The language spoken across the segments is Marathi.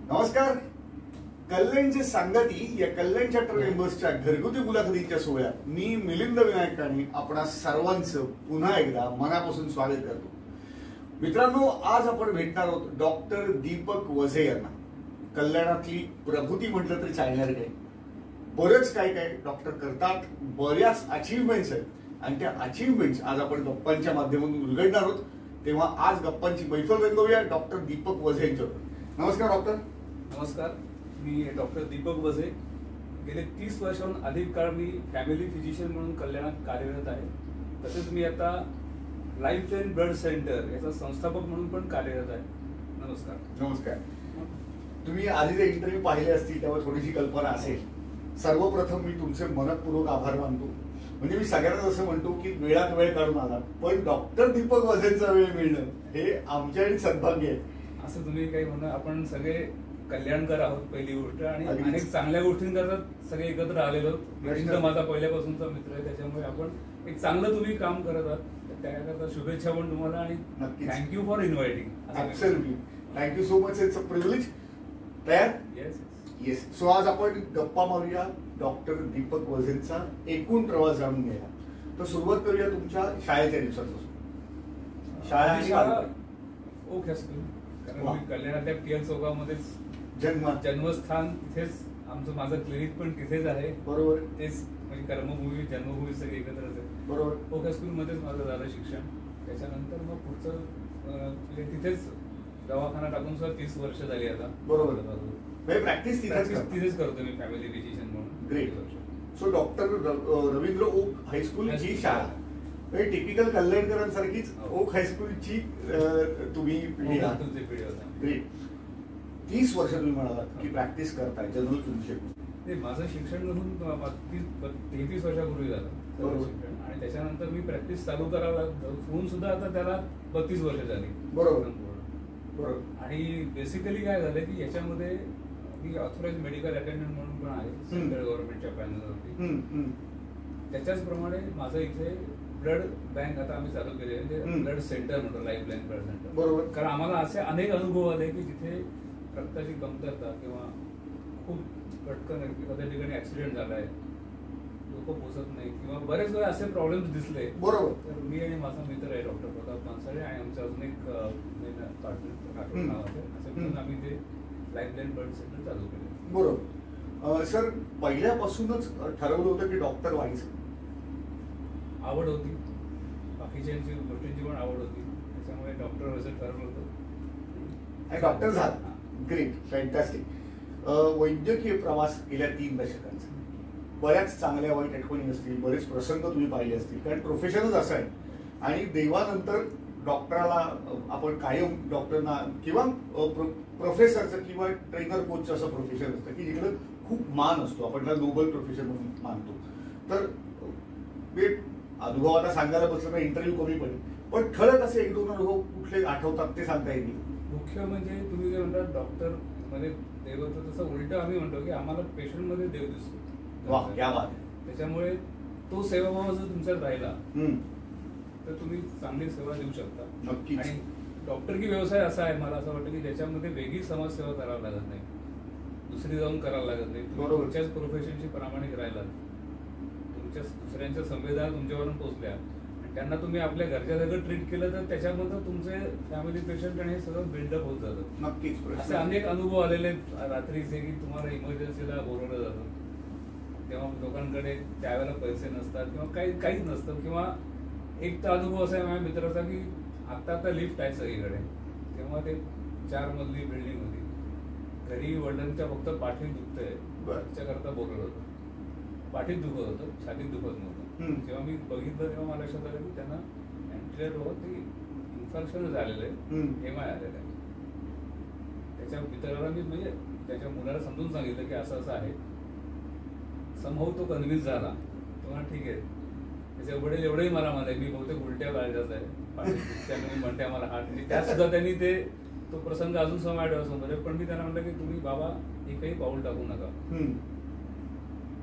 नमस्कार. कल्याणचे सांगती या कल्याण चॅप्टर मेंबर्सच्या घरगुती मुलाखतीच्या सोहळ्यात मी मिलिंद विनायक काणे आपणा सर्वांचं पुन्हा एकदा मनापासून स्वागत करतो. मित्रांनो, आज आपण भेटणार आहोत डॉक्टर दीपक वझे यांना. कल्याणातली प्रभूती म्हटलं तरी चालणार काय. बरेच काय काय डॉक्टर करतात, बऱ्याच अचीवमेंट्स आहेत आणि त्या अचीवमेंट्स आज आपण गप्पांच्या माध्यमातून उलगडणार आहोत. तेव्हा आज गप्पांची मैफल रंगवूया डॉक्टर दीपक वझे यांच्यावर. नमस्कार डॉक्टर. नमस्कार, मी डॉक्टर दीपक वझे. गेले 30 वर्षांहून अधिक काळ मी फॅमिली फिजिशियन म्हणून कल्याणात कार्यरत आहे. तसेच मी आता लाईफलाईन ब्लड सेंटर याचा संस्थापक म्हणून पण कार्यरत आहे. नमस्कार. नमस्कार. तुम्ही आधी जे इंटरव्ह्यू पाहिले असतील त्यावर थोडीशी कल्पना असेल. सर्वप्रथम मी तुमचे मनपूर्वक आभार मानतो. म्हणजे मी सगळ्यांना असं म्हणतो की वेळात वेळ काढून आला, पण डॉक्टर दीपक वझेंचा वेळ मिळणं हे आमच्यासाठी सद्भाग्य आहे. असं तुम्ही काही म्हणा, आपण सगळे कल्याणकर आहोत पहिली गोष्ट, आणि अनेक चांगल्या गोष्टींकरता सगळे एकत्र आलेलो. माझा पहिल्यापासूनचा मित्र आहे, त्याच्यामुळे आपण एक चांगलं तुम्ही काम करत आहात. त्याकरता शुभेच्छा पण तुम्हाला आणि thank you for inviting. Absolutely, thank you so much. It's a privilege. तयार? Yes yes. सो आज आपण गप्पा मारूया डॉक्टर दीपक वझेंचा एकूण प्रवास जाणून घ्यायला. तर सुरुवात करूया तुमच्या शाळेच्या दिवसापासून. शाळा ओके स्कूल, कारण मी कल्याणातल्या टीएल चौकामध्येच जन्मस्थान, तिथेच माझं क्लिनिक पण तिथेच आहे. बरोबर. तेच म्हणजे कर्मभूमी जन्मभूमी सगळे एकत्रच आहे. बरोबर. ओके स्कूलमध्येच माझं झालं शिक्षण. त्याच्यानंतर मग पुढचं तिथेच दवाखाना टाकून सुद्धा 30 वर्ष झाली आता. बरोबर. प्रॅक्टिस तिथेच करतो मी फॅमिली फिजिशियन म्हणून. Great. So doctor Ravindra Oak हायस्कूलची शाळा, टिपिकल कल्याणकरांसारखीच ओक हायस्कूलची तुम्ही पिढी आहात. ग्रेट. 30 वर्ष तुम्ही म्हणालात की प्रॅक्टिस करताय जनरल फिजिशियन. माझं शिक्षण घेऊन 33 वर्षापूर्वी झालं शिक्षण, आणि त्याच्यानंतर मी प्रॅक्टिस चालू करायला होऊन सुद्धा आता त्याला 32 वर्ष झाली. बरोबर. आणि बेसिकली काय झालं की याच्यामध्ये मी ऑथोराइज मेडिकल अटेंडंट म्हणून पण आहे सेंट्रल गव्हर्नमेंटच्या पॅनलवरती. त्याच्याच प्रमाणे माझं इथे ब्लड बँक आता आम्ही चालू केले, म्हणजे ब्लड सेंटर म्हणतो, लाईफलाईन ब्लड सेंटर. बरोबर. कारण आम्हाला असे अनेक अनुभव आले की जिथे रक्ताची कमतरता किंवा खूप पटकन एखाद्या ठिकाणी ऍक्सिडेंट झालाय, लोक पोचत नाही, किंवा बरेच वेळा असे प्रॉब्लेम्स दिसले. बरोबर. तर मी आणि माझा मित्र आहे डॉक्टर प्रताप मानसाळे, आणि आमचा अजून एक पार्टनर राठोड नावाचे, असे म्हणून आम्ही ते लाईफलाईन ब्लड सेंटर चालू केले. बरोबर. सर, पहिल्यापासूनच ठरवलं होतं की डॉक्टर व्हायचं? आवड होती, बाकीच्या गोष्टींची पण आवड होती, त्याच्यामुळे डॉक्टर व्हायचं ठरवलं होतं. डॉक्टर झाला. Great, fantastic. वैद्यकीय प्रवास गेल्या 3 दशकांचा, बऱ्याच चांगल्या वाईट आठवणी असतील, बरेच प्रसंग तुम्ही पाहिले असतील, कारण प्रोफेशनच असं आहे. आणि देवानंतर डॉक्टराला आपण कायम डॉक्टरना किंवा प्रोफेसरचं किंवा ट्रेनर कोचचं असं प्रोफेशन असतं की जिकडे खूप मान असतो, आपण त्याला नोबल प्रोफेशन म्हणून मानतो. तर ते अनुभव आता सांगायला बसलं तर इंटरव्ह्यू कमी पडेल, पण ठळक असे 1-2 अनुभव कुठले आठवतात ते सांगता येईल? मुख्य म्हणजे तुम्ही जे म्हणतात डॉक्टर मध्ये देव होतं, तसं उलट आम्ही म्हणतो की आम्हाला पेशंट मध्ये देव दिसतो. वाह, क्या बात. त्याच्यामुळे तो सेवाभाव जर तुमच्यात राहिला तर तुम्ही चांगली सेवा देऊ शकता. नक्कीच. आणि डॉक्टर की व्यवसाय असा आहे, मला असं वाटतं की ज्याच्यामध्ये वेगळी समाजसेवा करावी लागत नाही, दुसरी जाऊन करायला लागत नाही. तुमच्याच प्रोफेशनशी प्रामाणिक राहिला, तुमच्या दुसऱ्यांच्या संवेदना तुमच्यावरून पोहोचल्या आणि त्यांना तुम्ही आपल्या घरच्या सगळं ट्रीट केलं, तर त्याच्यामध्ये तुमचे फॅमिली पेशंट आणि हे सगळं बिल्डअप होत जातं. नक्कीच. असे अनेक अनुभव आलेले रात्रीचे की तुम्हाला इमर्जन्सीला बोलवलं जातं, तेव्हा लोकांकडे त्यावेळेला पैसे नसतात किंवा काहीच नसतं. किंवा एक तर अनुभव असा आहे माझ्या मित्राचा की आता लिफ्ट आहे सगळीकडे, तेव्हा ते 4 मजली बिल्डिंग होती, घरी वडिलांच्या फक्त पाठीत दुखतंय त्याच्याकरता बोलवलं होतं. पाठीत दुखत होतं, छातीत दुखत नव्हतं. जेव्हा मी बघितलं तेव्हा मला लक्षात आलं की त्यांना अँटिलेर होत इन्फेक्शन झालेलं आहे, MI आलेलं आहे. त्याच्या मित्राला मी म्हणजे त्याच्या मुलाला समजून सांगितलं की असं असं आहे. समभाव तो कन्व्हिन्स झाला, तेव्हा ठीक आहे. त्याच्या वडील एवढंही मला म्हणाले मी बहुतेक उलट्या काळजाच आहे, त्याने म्हणते मला हार्ट, त्यात सुद्धा त्यांनी तो प्रसंग अजून समोर समजले. पण मी त्यांना म्हटलं की तुम्ही बाबा एकही पाऊल टाकू नका.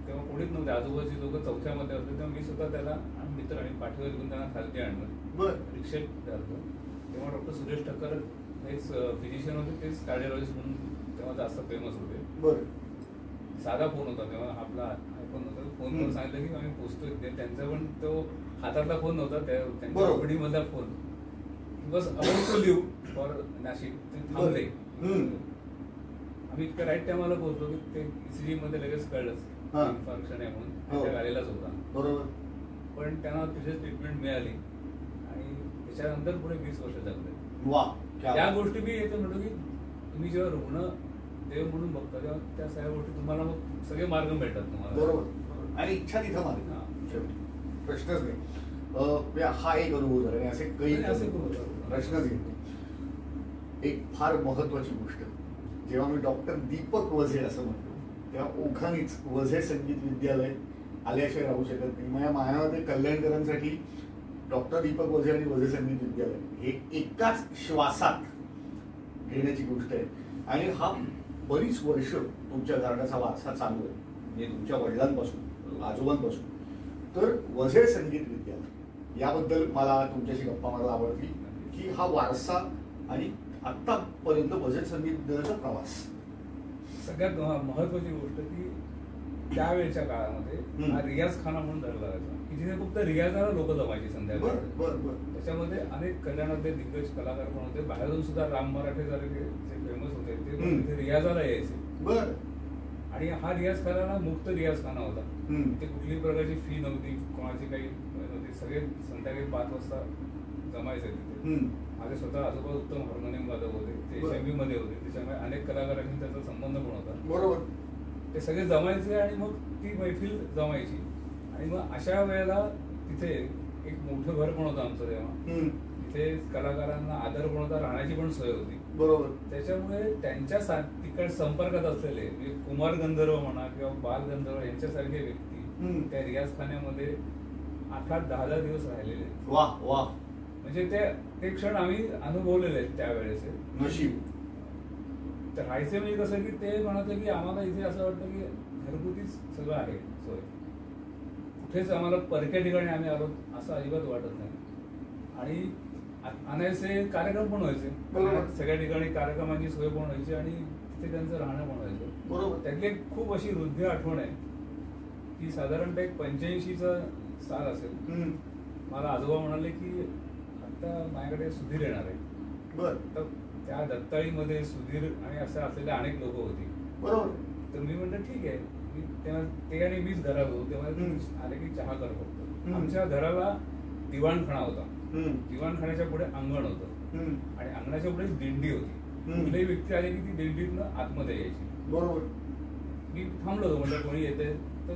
तेव्हा कोणीच नव्हते, आजूबाजूची लोक 4थ्या मध्ये होते, तेव्हा मी सुद्धा त्याला मित्र आणि पाठीवर घेऊन त्यांना खालती आणलं, रिक्षेत जातो. तेव्हा डॉक्टर सुरेश ठक्कर हेच फिजिशियन होते, तेच कार्डिओलॉजिस्ट म्हणून तेव्हा जास्त फेमस होते. बरं. साधा फोन होता तेव्हा, आपला आयफोन होता. फोनवर सांगितलं की आम्ही पोहोचतोय. त्यांचा पण तो हातातला फोन नव्हता, त्यांच्या पिढीमधला फोन. बस about to leave for Nashik. ते थांबले. आम्ही इतक्या राईट टायमाला पोहोचलो की ते ECG मध्ये लगेच कळलंच इन्फॉर्मेशन आहे म्हणून. त्या गाडीलाच होता. बरोबर. पण त्यांना तिथे ट्रीटमेंट मिळाली आणि त्याच्यानंतर पुढे 20 वर्ष जगले. वा. त्या गोष्टी मी येतो म्हणतो की तुम्ही जेव्हा रुग्ण देव म्हणून बघता तेव्हा त्या सगळ्या गोष्टी तुम्हाला मग सगळे मार्ग मिळतात तुम्हाला. बरोबर. आणि इच्छा तिथं मार्ग, प्रश्नच नाही. हा एक अनुभव झाला. असे काही प्रश्नच येतो. एक फार महत्वाची गोष्ट, जेव्हा मी डॉक्टर दीपक वझे असं म्हणतो तेव्हा ओखानीच वझे संगीत विद्यालय आल्याशिवाय राहू शकत नाही. माझ्या मायामध्ये कल्याणकरांसाठी डॉक्टर दीपक वझे आणि वझे संगीत विद्यालय हे एकाच श्वासात घेण्याची गोष्ट आहे. आणि हा बरीच वर्ष तुमच्या घराण्याचा वारसा चालू आहे, म्हणजे तुमच्या वडिलांपासून आजोबांपासून. तर वझे संगीत विद्यालय याबद्दल मला तुमच्याशी गप्पा मारायला आवडती की हा वारसा आणि आतापर्यंत वझे संगीत विद्यालयाचा प्रवास. सगळ्यात महत्वाची गोष्ट की त्यावेळेच्या काळामध्ये हा रियाजखाना म्हणून धरला जायचा की जिथे फक्त रियाजाला लोक जमायची संध्याकाळी. त्याच्यामध्ये अनेक कल्याणातले दिग्गज कलाकार पण होते. बाहेरून सुद्धा राम मराठे सारखे जे फेमस होते ते तिथे रियाजाला यायचे. आणि हा रियाजखाना मुक्त रियाजखाना होता. तिथे कुठलीही प्रकारची फी नव्हती, कोणाची काही नव्हती. सगळे संध्याकाळी 5 वाजता जमायचे तिथे. माझे स्वतः आजोबा उत्तम हार्मोनियम वादक होते, ते HMV मध्ये होते. त्याच्यामुळे अनेक कलाकारांनी त्याचा संबंध पण होता. बरोबर. ते सगळे जमायचे आणि मग ती मैफिल जमायची. आणि मग अशा वेळेला तिथे एक मोठं घर पण होतं आमचं तेव्हा. तिथे कलाकारांना आदर पण होता, राहण्याची पण सोय होती. बरोबर. त्याच्यामुळे त्यांच्या तिकड संपर्कात असलेले म्हणजे कुमार गंधर्व म्हणा किंवा बाल गंधर्व यांच्यासारखे व्यक्ती त्या रियाजखान्यामध्ये 8-10 दिवस राहिलेले. वा वा. म्हणजे ते क्षण आम्ही अनुभवलेले आहेत त्यावेळेस. नशीब. तर राहायचे म्हणजे कसं की ते म्हणायचं की आम्हाला इथे असं वाटतं की घरगुतीच सगळं आहे सोय, कुठेच आम्हाला परक्या ठिकाणी आम्ही आलो असं अजिबात वाटत नाही. आणि अनायसे कार्यक्रम पण व्हायचे सगळ्या ठिकाणी, कार्यक्रमांची सोय पण व्हायची आणि तिथे त्यांचं राहणं पण व्हायचं. बरोबर. त्यातली एक खूप अशी हृदय आठवण आहे की साधारणतः एक 85चा साल असेल. मला आजोबा म्हणाले की आता माझ्याकडे सुधीर येणार आहे. बरं. त्या दत्ताळीमध्ये सुधीर आणि असं असलेले अनेक लोक होती. बरोबर. तर मी म्हटलं ठीक आहे. मी तेव्हा ते आणि मीच घरात होतो तेव्हा आले की चहा कर फक्त. आमच्या घराला दिवाणखाना होता. दिवाणखान्याच्या पुढे अंगण होतं आणि अंगणाच्या पुढे दिंडी होती. कुठलीही व्यक्ती आली की ती दिंडीतनं आतमध्ये यायची. बरोबर. मी थांबलो होतो, म्हटलं कोणी येते. तर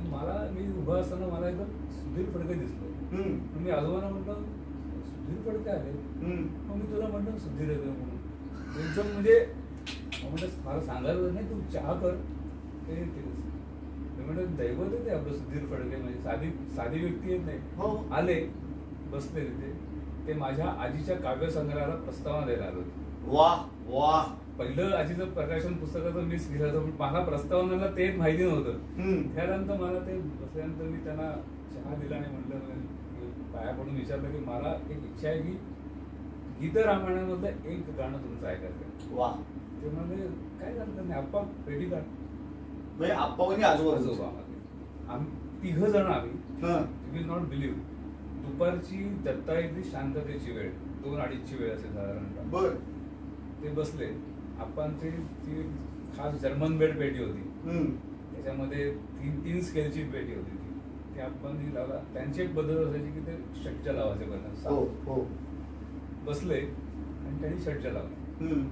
मी उभा असताना मला एकदम सुधीर फडके दिसलो. मी आजोबांना म्हटलं सुधीर फडके आले. मग मी तुला म्हटलं सुधीर येतो म्हणून. एकदम म्हणजे म्हटलं मला सांगायला नाही, तू चहा कर. ते म्हटलं दैवत आहे ते आपलं सुधीर फडके, म्हणजे साधी व्यक्ती येत नाही. आले, बसले तिथे. ते माझ्या आजीच्या काव्यसंग्रहाला प्रस्तावना द्यायला आलो. वा वा. पहिलं आजीचं प्रकाशन पुस्तकाचं मीच लिहिलं होतं, पण मला प्रस्तावनाला ते माहिती नव्हतं. त्यानंतर मला ते बसल्यानंतर मी त्यांना चहा दिला आणि म्हटलं पाया पडून विचारलं की मला एक इच्छा आहे की गीत रामायणामधलं एक गाणं तुमचं ऐकायचं. वा. ते म्हणाले काय करतात नाही आप्पा पेटी काढ. म्हणजे आप्पा म्हणजे आजोबा. आम्ही 3 जण आम्ही यू विल नॉट बिलीव्ह. दुपारची दत्ताळीतली शांततेची वेळ 2-2:30ची वेळ असेल साधारणतः. बर. ते बसले. आप्पांची ती खास जर्मन बेड पेटी होती. त्याच्यामध्ये 3 स्केलची पेटी होती. ती आप्पांनी लावला. त्यांची एक पद्धत असायची की ते षटच्या लावायचे बरं. बसले आणि त्यांनी षटच्या लावला.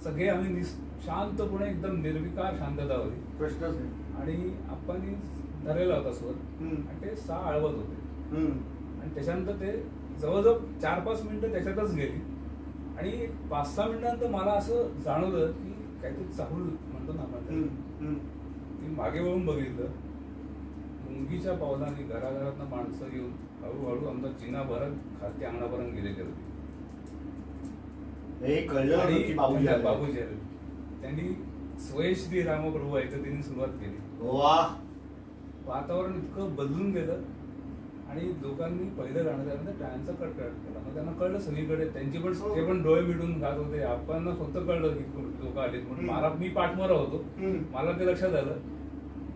सगळे आम्ही शांतपणे एकदम निर्विकार शांतता होती. प्रश्नच नाही. आणि आप्पांनी धरलेला होता स्वर आणि ते सा आळवत होते. आणि त्याच्यानंतर ते जवळजवळ 4-5 मिनिटं त्याच्यातच गेली. आणि 5-6 मिनिटांनंतर मला असं जाणवलं की काहीतरी चाहूल म्हणतो ना आपण. मी मागे वळून बघितलं. मुंगीच्या पावलाने घराघरातनं माणसं येऊन हळूहळू आमचा जिना भरत खालती अंगणापर्यंत गेलेले होते. बाबूजी आले. त्यांनी स्वय श्री रामप्रभू ऐकत त्यांनी सुरुवात केली. वाह. वातावरण इतकं बदलून गेलं आणि लोकांनी पहिलं गाणं त्यानंतर टाळ्यांचा कडकडाट केला. मग त्यांना कळलं सगळीकडे, त्यांची पण ते पण डोळे मिटून गात होते. आपण फक्त कळलं की लोक आलेत म्हणून. मला मी पाठमोरा होतो, मला ते लक्षात आलं.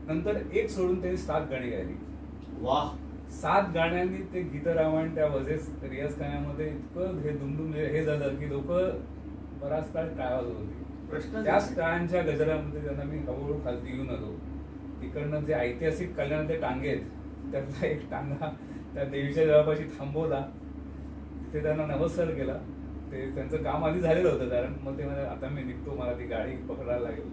नंतर एक सोडून त्यांनी 7 गाणी गायली. वाह! 7 गाण्यांनी ते गीतरामायण त्या वजेस रियाज खाण्यामध्ये इतकं हे दुमदुम हे झालं की लोक बराच काळ टाळ्या वाजवत होती. त्याच टाळ्यांच्या गजरामध्ये त्यांना मी हळूहळू खालती घेऊन आलो. तिकडनं जे ऐतिहासिक कल्याणाचे टांगे आहेत त्यातला एक टांगा त्या देवीच्या देवापाशी थांबवला. तिथे त्यांना नमस्कार केला. ते त्यांचं काम आधी झालेलं होतं, कारण मग ते म्हणाले आता मी निघतो, मला ती गाडी पकडायला लागेल.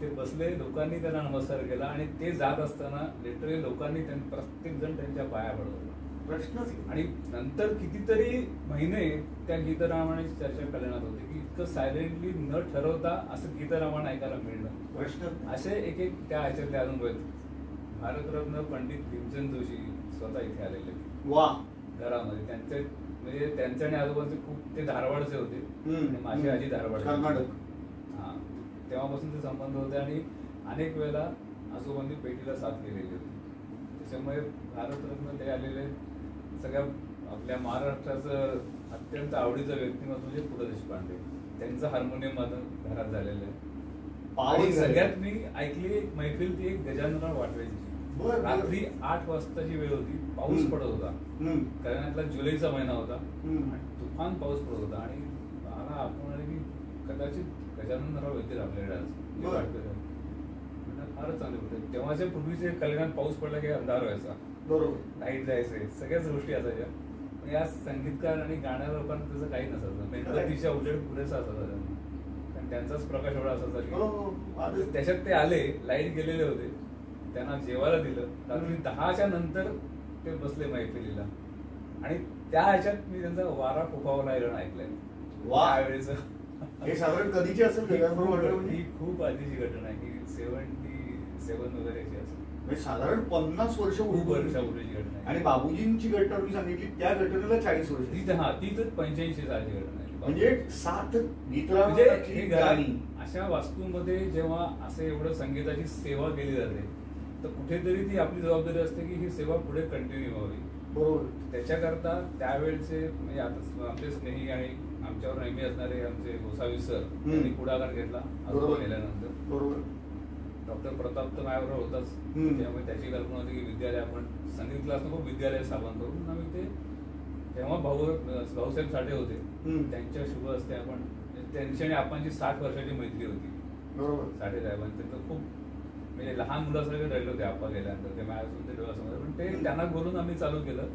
ते बसले, लोकांनी त्यांना नमस्कार केला आणि ते जात असताना लिटरली लोकांनी प्रत्येक जण त्यांच्या पाया पडवला. प्रश्नच. आणि नंतर कितीतरी महिने त्या गीतरामायणाची चर्चा कल्याणात होती की इतकं सायलेंटली न ठरवता असं गीतरामायण ऐकायला मिळणं. प्रश्न असे एक एक त्या ह्याच्यातले अनुभव आहेत. भारतरत्न पंडित भीमसेन जोशी स्वतः इथे आलेले. वा! घरामध्ये त्यांचे म्हणजे त्यांचे आणि आजोबांचे खूप, ते धारवाडचे होते आणि माझी आजी धारवाड, कर्नाटक. हा, तेव्हापासून ते संबंध होते आणि अनेक वेळेला आजोबांनी पेटीला साथ केलेली होती. त्याच्यामुळे भारतरत्न ते आलेले. सगळ्या आपल्या महाराष्ट्राचं अत्यंत आवडीचं व्यक्तिमत्व म्हणजे पु ल देशपांडे. त्यांचं हार्मोनियम माझं घरात झालेलं आहे. आणि सगळ्यात मी ऐकली एक मैफिल, ती एक गजाननराव वाटवेची. रात्री 8 वाजताची वेळ होती, पाऊस पडत होता, कारण जुलैचा महिना होता आणि तुफान पाऊस पडत होता. आणि मला आपण की कदाचित गजाननराव येतील आपल्याकडे आज. वाटवेला फारच चांगले होते. तेव्हाच्या पूर्वीचे कल्याणात पाऊस पडला की अंधार व्हायचा, बरोबर, लाईट जायचे, सगळ्याच गोष्टी असायच्या. या संगीतकार आणि गाण्या लोकांना त्याचं काही नसायचं. मेणबत्तीच्या उजेड पुरेसा असायचा त्यांना, कारण त्यांचाच प्रकाश एवढा असायचा की त्याच्यात ते आले, लाईट गेलेले होते, त्यांना जेवायला दिलं. रात्री 10च्या नंतर ते बसले मैफिलीला आणि त्या ह्याच्यात मी त्यांचा वारा फुफावला ऐकलंय. त्यावेळेस हे साधारण कधीची असेल? ही खूप आधीची घटना आहे, ही 77 वगैरेची असेल, म्हणजे साधारण 50 वर्ष वर्षापूर्वीची घटना आहे. आणि बाबूजींची घटना मी सांगितली त्या घटनेला 40 वर्ष. हा, ती तर 85 सालची घटना आहे. म्हणजे 7 म्हणजे गाणी अशा वास्तूमध्ये जेव्हा असे एवढं संगीताची सेवा केली जाते तर कुठेतरी ती आपली जबाबदारी असते की ही सेवा पुढे कंटिन्यू व्हावी. बरोबर. त्याच्याकरता त्यावेळेचे म्हणजे आता आमचे स्नेही आणि आमच्यावर नेहमी असणारे आमचे गोसावी सर यांनी पुढाकार घेतला गेल्यानंतर. बरोबर. डॉक्टर प्रताप तर माझ्याबरोबर होताच, त्यामुळे त्याची कल्पना होती की विद्यालय आपण संगीत क्लास नको, विद्यालय स्थापन करून आम्ही ते तेव्हा भाऊसाहेब साठे होते, त्यांच्या शुभ हस्ते आपण त्यांची आणि आपणची 60 वर्षाची मैत्री होती. बरोबर. साठे साहेबांनी त्यांचं खूप म्हणजे लहान मुलासारखे राहिले होते आपा गेल्यानंतर, ते माझ्यासून ते डोळ्यासमोर. पण ते त्यांना बोलून आम्ही चालू केलं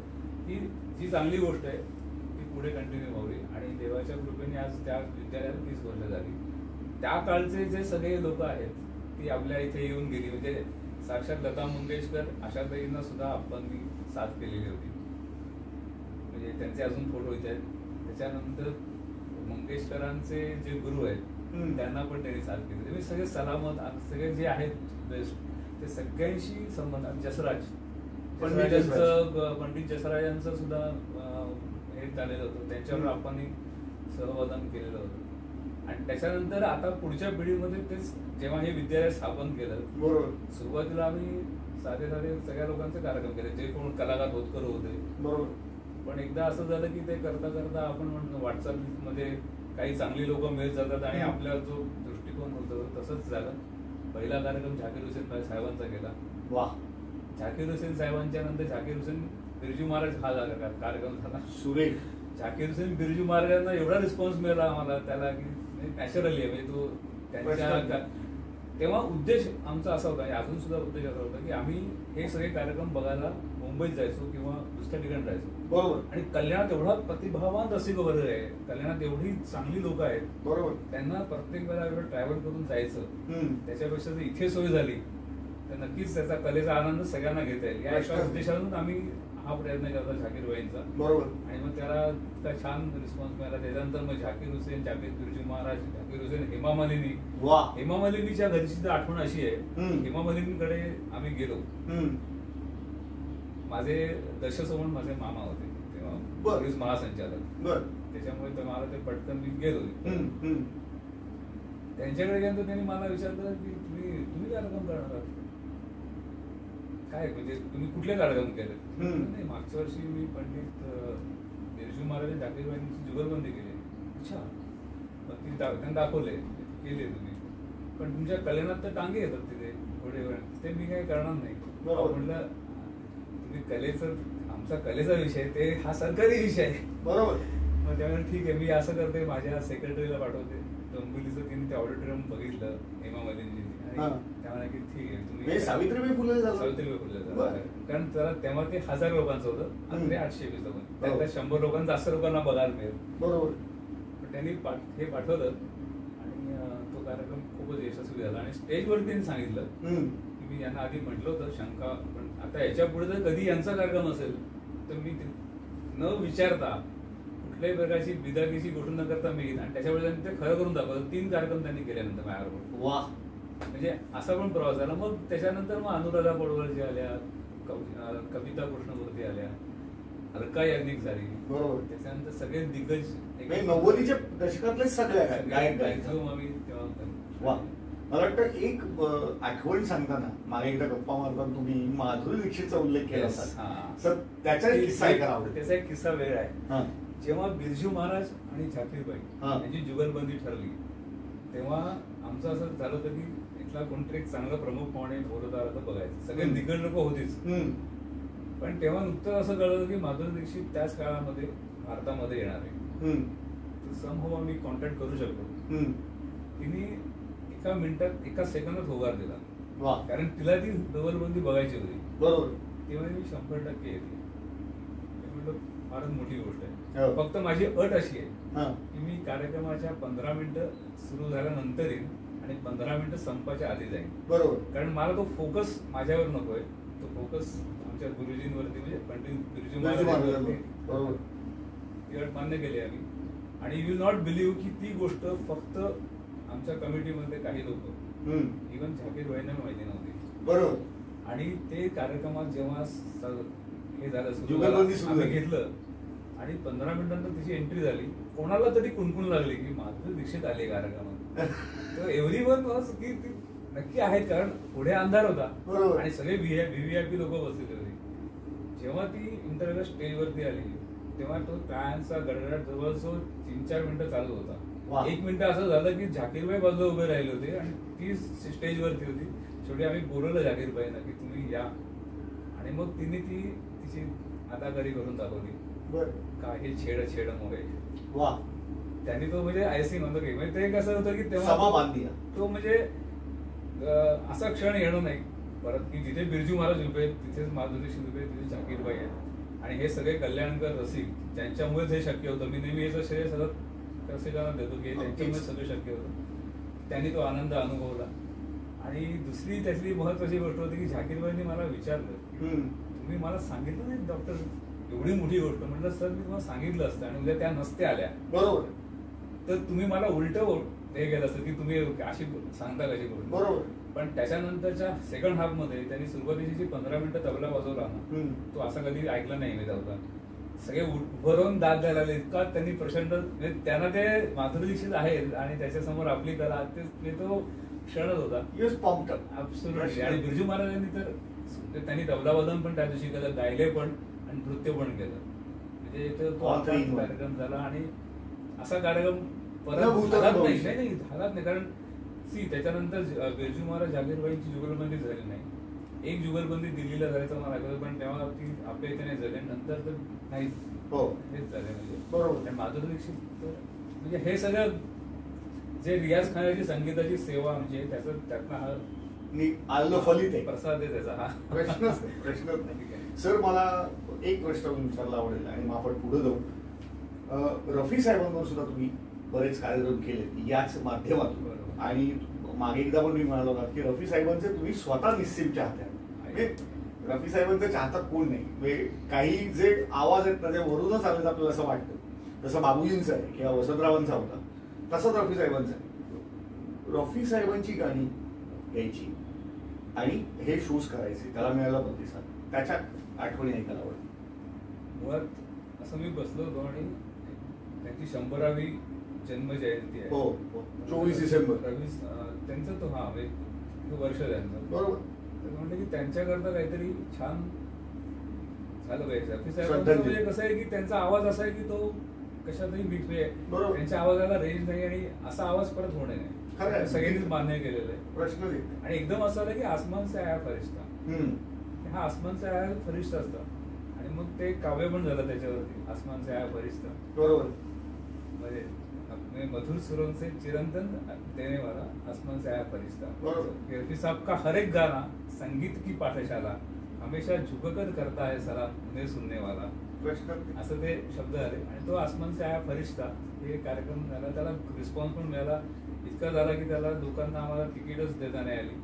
की जी चांगली गोष्ट आहे ती पुढे कंटिन्यू व्हावी. आणि देवाच्या कृपेने आज त्या विद्यालयाला 30 वर्ष झाली. त्या काळचे जे सगळे लोक आहेत ती आपल्या इथे येऊन गेली. म्हणजे साक्षात लता मंगेशकर, आशाताईंना सुद्धा आपण साथ केलेली होती. म्हणजे त्यांचे अजून फोटो इथे आहेत. त्याच्यानंतर मंगेशकरांचे जे गुरु आहेत त्यांना पण त्यांनी साथ केली. म्हणजे सगळे सलामत, सगळे जे आहेत बेस्ट, ते सगळ्यांशी संबंध. जसराज पंडित जसराजांचं सुद्धा हे झालेलं होतं, त्यांच्यावर आपण सहवादन केलेलं होतं. आणि त्याच्यानंतर आता पुढच्या पिढीमध्ये तेच जेव्हा हे विद्यालय स्थापन केलं, बरोबर, सुरुवातीला आम्ही साधे सगळ्या लोकांचे कार्यक्रम केले, जे कोण कलाकार होतकर होते. बरोबर. पण एकदा असं झालं की ते करता करता आपण म्हणतो व्हॉट्सअप मध्ये काही चांगली लोक मिळत जातात आणि आपला जो दृष्टिकोन होतो तसंच झालं. पहिला कार्यक्रम झाकीर हुसेन साहेबांचा केला. वाह. झाकीर हुसेन साहेबांच्या नंतर झाकीर हुसेन बिरजू महाराज हा कार्यक्रम झाला. सुरेख. झाकीर हुसेन बिरजू महाराजांना एवढा रिस्पॉन्स मिळाला आम्हाला त्याला की नॅचरली आहे. म्हणजे तो त्यांच्या तेव्हा उद्देश आमचा असा होता, अजून सुद्धा उद्देश असा होता की आम्ही हे सगळे कार्यक्रम बघायला मुंबईत जायचो किंवा दुसऱ्या ठिकाणी जायचो. बरोबर. आणि कल्याणात एवढा प्रतिभावान रसिक वर्ग आहे, कल्याणात एवढी चांगली लोक आहेत. बरोबर. त्यांना प्रत्येक वेळेला एवढं ट्रॅव्हल करून जायचं, त्याच्यापेक्षा जर इथे सोय झाली तर नक्कीच त्याचा कलेचा आनंद सगळ्यांना घेता येईल. या एका उद्देशातून आम्ही हा प्रयत्न करतो झाकीर भाईंचा. बरोबर. आणि मग त्याला इतका छान रिस्पॉन्स मिळाला. त्याच्यानंतर मग झाकीर हुसेन, जावेद बिरजू महाराज, झाकीर हुसेन, हेमा मालिनी. हेमा मालिनीच्या घरची तर आठवण अशी आहे, हेमा मालिनीकडे आम्ही गेलो. माझे दशसोमन माझे मामा होते तेव्हा, पोलीस महासंचालक. त्याच्यामुळे तर मला ते पटकन मी गेलो. त्यांच्याकडे गेलो त्यांनी मला विचारलं की तुम्ही कार्यक्रम करणार आहात. काय म्हणजे तुम्ही कुठले कार्यक्रम केले? हम्म. नाही, मागच्या वर्षी मी पंडित बिरजू महाराज जाकीरबाईंची जुगलबंदी केली. अच्छा, मग ती त्यांना दाखवले, केले तुम्ही, पण तुमच्या कलेनात तर टांगे येतात तिथे थोडे वेळ, ते मी काही करणार नाही. बरोबर. म्हटलं तुम्ही कलेचं, आमचा कलेचा विषय, ते हा सरकारी विषय आहे. बरोबर. मग त्यामुळे ठीक आहे, मी असं करते, माझ्या सेक्रेटरीला पाठवते. डोंबिवलीचं तिने ते ऑडिटोरियम बघितलं हेमा मालिनीजींनी, हा. आणि त्यामुळे की ठीक आहे तुम्ही हे सावित्रीबाई फुले झालं. सावित्रीबाई फुले झालं. बरं. कारण त्याला तेव्हा ते 1000 लोकांचं होतं, आता ते 820 लोकांचं. त्यातल्या बरोबर. 100 लोकांना, जास्त लोकांना बघायला मिळेल. बरोबर. पण त्यांनी हे पाठवलं आणि तो कार्यक्रम खूपच यशस्वी झाला. आणि स्टेजवर त्यांनी सांगितलं हम्म. की मी यांना आधी म्हटलं होतं शंका, पण आता याच्या पुढे जर कधी यांचा कार्यक्रम असेल तर मी न विचारता कुठल्याही प्रकारची बिदाकीची गोष्ट न करता मी येईन. आणि त्याच्यामुळे त्यांनी ते खरं करून दाखवलं. 3 कार्यक्रम त्यांनी केल्यानंतर माझ्याबरोबर. वा. म्हणजे असा पण प्रवास झाला. मग त्याच्यानंतर मग अनुराधा पडवळजी आल्या, कविता कृष्णमूर्ती आल्या, अलका याज्ञिक झाली. बरोबर. त्याच्यानंतर सगळे दिग्गज 90च्या दशकातले सगळे गायक आम्ही तेव्हा. वा. मला वाटतं एक आठवण सांगताना मागे एकदा गप्पा मारताना तुम्ही माधुरी दीक्षितचा उल्लेख केला होता. सर त्याचा एक किस्सा ऐकायला आवडेल. त्याचा एक किस्सा वेळ आहे. हा. जेव्हा बिरजू महाराज आणि झाकीरबाई यांची जुगलबंदी ठरली, तेव्हा आमचं असं झालं होतं की इथला कोणतरी एक चांगला प्रमुख पाहुणे बोलवदार आता बघायचं. सगळे दिग्गज लोक होतीच, पण तेव्हा नुकतं असं कळलं की माधुरी दीक्षित त्याच काळामध्ये भारतामध्ये येणार आहे. समहाऊ आम्ही कॉन्टॅक्ट करू शकतो. तिने एका मिनिटात, एका सेकंदात होकार दिला. कारण तिला ती जुगलबंदी बघायची होती. बरोबर. तेव्हा मी 100% येते. म्हटलं फारच मोठी गोष्ट आहे. फक्त माझी अट अशी आहे की मी कार्यक्रमाच्या 15 मिनिटं सुरू झाल्यानंतर येईन आणि 15 मिनिटं संपायच्या आधी जाईन. बरोबर. कारण मला तो फोकस माझ्यावर नकोय, तो फोकस आमच्या गुरुजींवरती, म्हणजे पंडित बिरजू महाराजांवरती. बरोबर. ती अट मान्य केली आम्ही. आणि यू विल नॉट बिलीव्ह की ती गोष्ट फक्त आमच्या कमिटीमध्ये काही लोक, इव्हन झाकीरबाईंना माहिती नव्हती. बरोबर. आणि ते कार्यक्रमात जेव्हा हे झालं, जुगलबंदी सुरू आम्ही घेतलं आणि 15 मिनिटांनंतर तिची एंट्री झाली, कोणाला तरी कुणकुण लागली की माधुरी दीक्षित आली कार्यक्रमात. तर एव्हरीवन वॉज की ती नक्की आहेत, कारण पुढे अंधार होता आणि सगळे व्हीव्हीआयपी लोक बसलेले होते. जेव्हा ती इंटरव्ह्यू स्टेजवरती आली तेव्हा तो टाळ्यांचा गडगडाट जवळजवळ 3-4 मिनिटं चालू होता. 1 मिनिट असं झालं की झाकीरबाई बाजूला उभे राहिले होते आणि ती स्टेजवरती होती. शेवटी आम्ही बोलवलं झाकीरबाईंना की तुम्ही या, आणि मग तिने तिची अदाकारी करून दाखवली. का हे छेड मोहे. वा. त्यांनी तो म्हणजे आयसिंग होतं की, म्हणजे ते कसं होतं की तेव्हा तो म्हणजे असा क्षण येणं नाही परत की जिथे बिरजू महाराज उभे आहेत तिथेच माधुरी दीक्षित उभे, तिथे झाकीरबाई आहेत, आणि हे सगळे कल्याणकर रसिक ज्यांच्यामुळेच हे शक्य होतं. मी नेहमी याचं श्रेय सगळं रसिकांना देतो की त्यांच्यामुळे सगळं शक्य होतं. त्यांनी तो आनंद अनुभवला. आणि दुसरी त्यातली महत्वाची गोष्ट होती की झाकीरबाईंनी मला विचारलं, तुम्ही मला सांगितलं नाही डॉक्टर, एवढी मोठी गोष्ट. म्हटलं सर मी तुम्हाला सांगितलं असतं आणि उद्या त्या नसते आल्या, बरोबर, तर तुम्ही मला उलट हे केलं असतं की तुम्ही अशी सांगता कशी गोष्ट. बरोबर. पण त्याच्यानंतरच्या सेकंड हाफ मध्ये त्यांनी सुरुवातीची जी 15 मिनिटं तबला वाजवला ना, तो असा कधी ऐकला नाही मी तेव्हा. सगळे उभं दाद द्यायला लागले, इतका त्यांनी प्रचंड, त्यांना ते माधुरी दीक्षित आहेत आणि त्याच्यासमोर आपली कला, ते तो क्षणच होता. आणि बिरजू महाराजांनी तर त्यांनी तबला वादन पण त्या दिवशी केलं, गायले पण आणि नृत्य पण केलं. म्हणजे तो कार्यक्रम झाला. आणि असा कार्यक्रम परत झालाच नाही, कारण त्याच्यानंतर बिरजू महाराज झाकीरबाईंची जुगलबंदी झाली नाही. एक जुगलबंदी दिल्लीला झाल्याचं मला ऐकलं, पण तेव्हा ती आपल्या इथे नाही झाली, नंतर तर नाहीच. हेच झाले. म्हणजे बरोबर. माधुरी दीक्षित म्हणजे हे सगळं जे रियाज खानाची संगीताची सेवा म्हणजे त्यातनं हा फलित आहे, प्रसाद आहे त्याचा. हा प्रश्नच नाही. सर मला एक प्रश्न विचारला आवडेल आणि मग आपण पुढे जाऊ. रफी साहेबांवर सुद्धा तुम्ही बरेच कार्यक्रम केले याच माध्यमातून, आणि मागे एकदा पण मी म्हणालो होता की रफी साहेबांचे तुम्ही स्वतः निश्चित चाहते. म्हणजे रफी साहेबांचा चाहता कोण नाही. म्हणजे काही जे आवाज आहेत ना ते वरूनच आलेत आपल्याला असं वाटतं. जसं बाबूजींचा आहे किंवा वसंतरावांचा होता, तसंच रफी साहेबांचा आहे. रफी साहेबांची गाणी घ्यायची आणि हे शोज करायचे, त्याला मिळाला प्रतिसाद, त्याच्या आठवणी ऐकायला आवडत. मुळात असं मी बसलो होतो आणि त्यांची 100वी जन्मजयंती आहे. 24 डिसेंबर त्यांचं तो वर्ष त्यांचं. बरोबर. तर म्हणलं की त्यांच्याकरता काहीतरी छान झालं पाहिजे. रफी साहेबांचं श्रद्धांजली. म्हणजे कसं आहे की त्यांचा आवाज असा आहे की तो कशातही मिक्स आहे. बरोबर. त्यांच्या आवाजाला रेंज नाही आणि असा आवाज परत होणे खरं आहे. नाही, सगळ्यांनीच मान्य केलेलं आहे. प्रश्न नाही. आणि एकदम असं आलं की आसमान से आया फरिश्ता, हा आसमान से आया फरिश्ता असता आणि मग ते काव्य पण झालं त्याच्यावरती, आसमान से आया फरिश्ता. बरोबर. म्हणजे अपने मधुर सुरों से चिरंतन देने वाला आसमान से आया फरिश्ता. बरोबर. रफी साहब का हर एक गाना संगीत की पाठशाला, हमेशा झुककर करता है सलाम उन्हें सुनने वाला, प्रश्न नाही. असं ते शब्द आले. आणि तो आसमान से आया फरिश्ता हे कार्यक्रम झाला, त्याला रिस्पॉन्स पण मिळाला. इतका झाला की त्याला लोकांना आम्हाला तिकीटच देता नाही आली.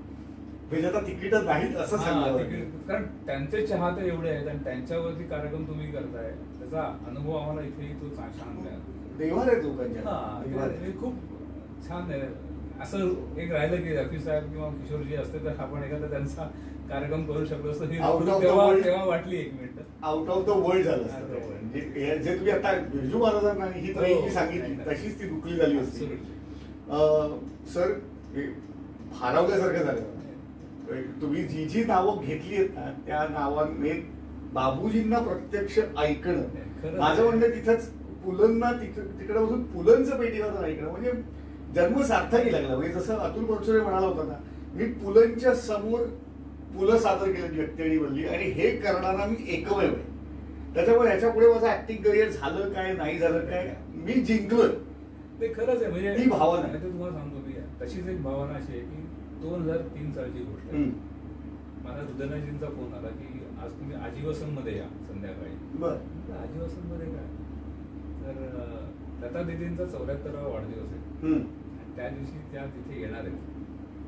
म्हणजे आता तिकीटच नाहीत असं हा, सांगितलं. तिकीट, कारण त्यांचे चाहते एवढे आहेत आणि त्यांच्यावरती कार्यक्रम तुम्ही करताय, त्याचा अनुभव आम्हाला इथेही तो छान मिळाला. देवार आहेत लोकांच्या. हा, देवार आहेत. ते खूप छान आहे. असं एक राहिलं की रफी साहेब किंवा किशोरजी असते तर आपण एखादा त्यांचा कार्यक्रम करू शकलो असतो. ही Out of the तेव्हा world. तेव्हा वाटली एक minute. Out of the world झालं असतं. Out of the world. म्हणजे हे जे तुम्ही आता बिरजू महाराजांना ही हो, त्रयी सांगितली नाही, नाही. तशीच ती दुखली झाली असती. Absolutely. सर हे भारावल्यासारखं झालं. तुम्ही जी जी नावं घेतली आहेत ना त्या नावांनी बाबूजींना प्रत्यक्ष ऐकणं, खरं. माझं म्हणणं तिथंच पुलंना तिकडे बसून पुलंचं पेटीवर ऐकणं म्हणजे जन्म सार्थकी लागला. म्हणजे जसं अतुल परचुरे म्हणाला होता ना, मी पुलंच्या समोर पुलं सादर केलेली व्यक्ती आणि बनली आणि हे करणारा मी एकमेव आहे. त्याच्यामुळे ह्याच्या पुढे माझं ऍक्टिंग करिअर झालं काय नाही झालं काय मी जिंकलोय. ते खरंच आहे. म्हणजे ती भावना आहे. मी तर तुम्हाला सांगतो मी तशीच एक भावना अशी आहे की 2003 सालची गोष्ट आहे. मला हृदयनाथजींचा फोन आला की आज तुम्ही आजीवसन मध्ये या संध्याकाळी. बरं. आजीवसन मध्ये काय तर लता दीदींचा 74वा वाढदिवस आहे आणि त्या दिवशी त्या तिथे येणार आहेत.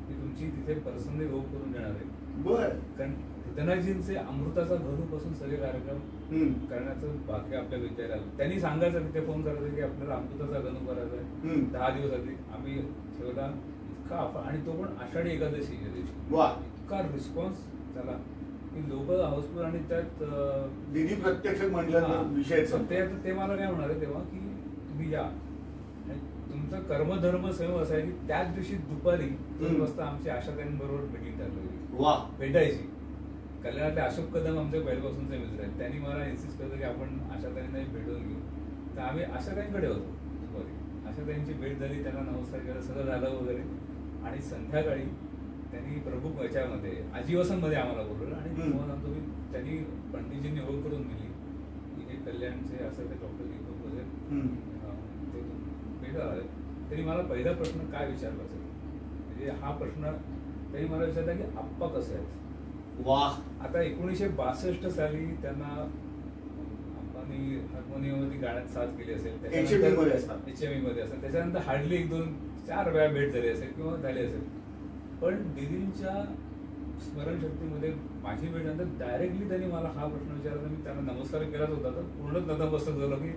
मी तुमची तिथे पर्सनली रोग करून देणार आहे. बर. कारण हृदयनाथजींचे अमृताचा घरूपासून सगळे कार्यक्रम करण्याचं भाग्य आपल्या विद्यालयाला. त्यांनी सांगायचं तिथे फोन करायचं की आपल्याला अमृताचा गणू करायचा आहे. 10 दिवस आधी आम्ही ठेवला इतका आणि तो पण आषाढी एकादशीच्या दिवशी. वा. इतका रिस्पॉन्स झाला की लोक हाऊसफुल. आणि त्यात दिदी प्रत्यक्ष म्हणलं विषय ते मला काय म्हणाले तेव्हा की तुम्ही या आणि तुमचा कर्मधर्म सेवा असा आहे की त्याच दिवशी दुपारी 2 वाजता आमची आशाताईंबरोबर मीटिंग ठरलेली. वा. भेटायची. कल्याणातले अशोक कदम आमचे पहिल्यापासूनचे मित्र आहेत. त्यांनी मला इन्सिस्ट केलं की आपण आशाताईंनाही भेटून घेऊ. तर आम्ही आशाताईंकडे होतो दुपारी. आशाताईंची भेट झाली, त्यांना नमस्कार केला, सगळं झालं वगैरे. आणि संध्याकाळी त्यांनी प्रमुख याच्यामध्ये आजीवसनमध्ये आम्हाला बोलवलं आणि तुम्हाला सांगतो मी त्यांनी पंडितजींनी ओळख करून दिली की हे कल्याणचे असं ते डॉक्टर दीपक वगैरे ते भेटायला आले. त्यांनी मला पहिला प्रश्न काय विचारला असेल म्हणजे हा प्रश्न त्यांनी मला विचारला की आप्पा कसे आहेत. वा. आता 1962 साली त्यांना आप्पांनी हार्मोनियममध्ये गाण्यात साथ केली असेल. HMV मध्ये असतात. HMV मध्ये असेल. त्याच्यानंतर हार्डली 1-2-4 वेळा भेट झाली असेल किंवा झाली असेल. पण दीदींच्या स्मरणशक्तीमध्ये माझी भेट नंतर डायरेक्टली त्यांनी मला हा प्रश्न विचारला. मी त्यांना नमस्कार केलाच होता तर पूर्णच नतमस्तक झालो की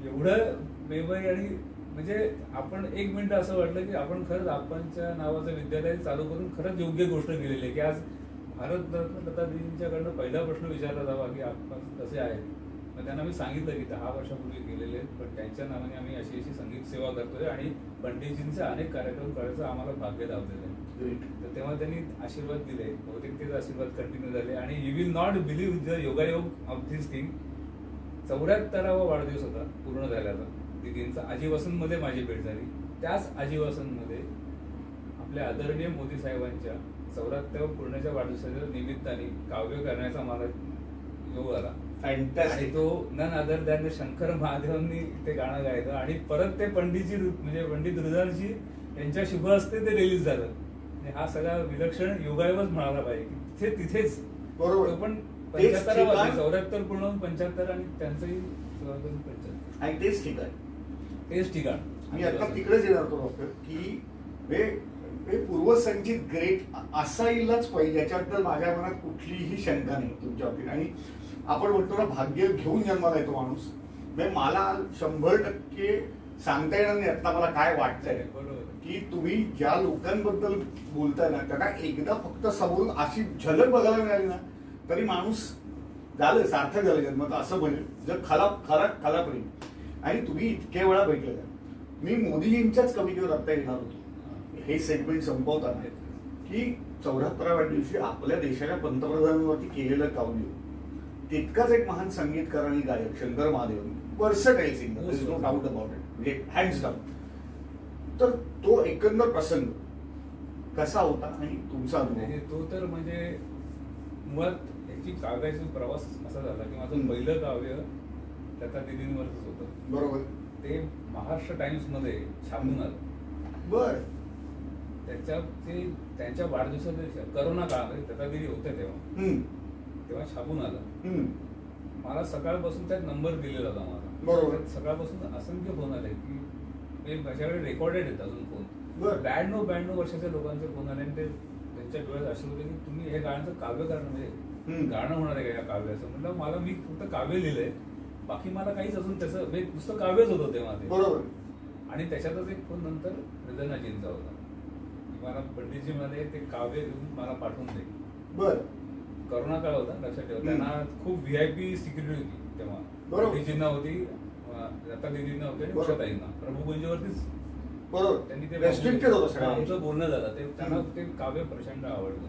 एवढं मेमरी. आणि म्हणजे आपण एक मिनिट असं वाटलं की आपण खरंच आप्पांच्या नावाचं विद्यालय चालू करून खरंच योग्य गोष्ट केलेली आहे की आज भारतरत्न लता दीदींच्याकडनं पहिला प्रश्न विचारला जावा की आपण कसे आहेत. मग त्यांना मी सांगितलं की 10 वर्षापूर्वी गेलेले आहेत पण त्यांच्या नावाने आम्ही अशी अशी संगीत सेवा करतोय आणि पंडितजींचे अनेक कार्यक्रम करायचं आम्हाला भाग्य लाभलेलं आहे. तर तेव्हा त्यांनी आशीर्वाद दिले. बहुतेक तेच आशीर्वाद कंटिन्यू झाले. आणि you will not believe the योगायोग ऑफ दिस थिंग. 74वा वाढदिवस होता पूर्ण झाल्याचा दीदींचा. आजीवसनमध्ये माझी भेट झाली. त्याच आजीवसनमध्ये आपल्या आदरणीय मोदी साहेबांच्या 74व्या पूर्णच्या वाढदिवसाच्या निमित्ताने काव्य करण्याचा मला योग आला. आणि तो नन अदर दॅन शंकर महादेवांनी ते गाणं गायलं आणि परत ते पंडितजी म्हणजे पंडित हृदयनाथजी यांच्या शुभ हस्ते ते रिलीज झालं. हा सगळा विलक्षण योगायोगच म्हणाला पाहिजे. तिथेच बरोबर. तो पण 75 74 पूर्ण 75 आणि त्यांचंही 75 आणि तेच ठिकाण. तेच ठिकाण. मी आता तिकडेच येणार होतो डॉक्टर की हे पूर्वसंचित ग्रेट असायलाच पाहिजे याच्याबद्दल माझ्या मनात कुठलीही शंका नाही तुमच्या बाबतीत. आणि आपण म्हणतो ना भाग्य घेऊन जन्माला येतो माणूस. म्हणजे मला 100% सांगता येणार नाही आता मला काय वाटतंय की तुम्ही ज्या लोकांबद्दल बोलताय ना त्यांना एकदा फक्त समोरून अशी झलक बघायला मिळाली ना तरी माणूस झालं सार्थक झालं जन्माचं असं बनेल जर खरा प्रेम. आणि तुम्ही इतक्या वेळा भेटले मी मोदीजींच्याच कमिटीवर आता येणार होतो हे सेगमेंट संपवताना की 74व्या दिवशी आपल्या देशाच्या पंतप्रधानांवरती केलेलं काव्य तितकाच एक महान संगीतकार आणि गायक Shankar Mahadevan, versatile singer, there is no doubt about it, म्हणजे हँड्स डाऊन. तर तो एकंदर प्रसंग कसा होता आणि तुमचा अनुभव? तो तर म्हणजे मुळात याची काव्याचा प्रवास असा झाला की माझं पहिलं काव्य लता दीदींवरच होतं. बरोबर. ते महाराष्ट्र टाइम्स मध्ये छापून आलं. बर. ते त्यांच्या वाढदिवसाच्या करोना काळामध्ये लता दीदी होत्या तेव्हा छापून आलं. मला सकाळपासून त्यात नंबर दिलेला होता माझा. बरोबर. सकाळपासून असंख्य फोन आले की माझ्याकडे रेकॉर्डेड आहेत अजून फोन. 92 वर्षाच्या लोकांचे फोन आले आणि ते त्यांच्या डोळ्यात असे होते की तुम्ही हे गाण्याचं काव्य करणं म्हणजे गाणं होणार आहे का या काव्याचं. म्हटलं मला मी फक्त काव्य लिहिलंय, बाकी मला काहीच अजून त्याचं नुसतं काव्यच होतं तेव्हा ते. बरोबर. आणि त्याच्यातच एक फोन नंतर हृदयनाथजींचा होता. मला पंडितजी म्हणाले ते काव्य लिहून मला पाठवून दे. बर. करोना काळ होता, लक्षात ठेवा. त्यांना खूप VIP सिक्युरिटी होती तेव्हा. पंडितजींना होती, लता दीदींना होती आणि उषाताईंना. प्रभुगंजवरतीच बरोबर त्यांनी ते रेस्ट्रिक्टेड होतं सगळं. आमचं बोलणं झालं. ते त्यांना ते काव्य प्रचंड आवडलं.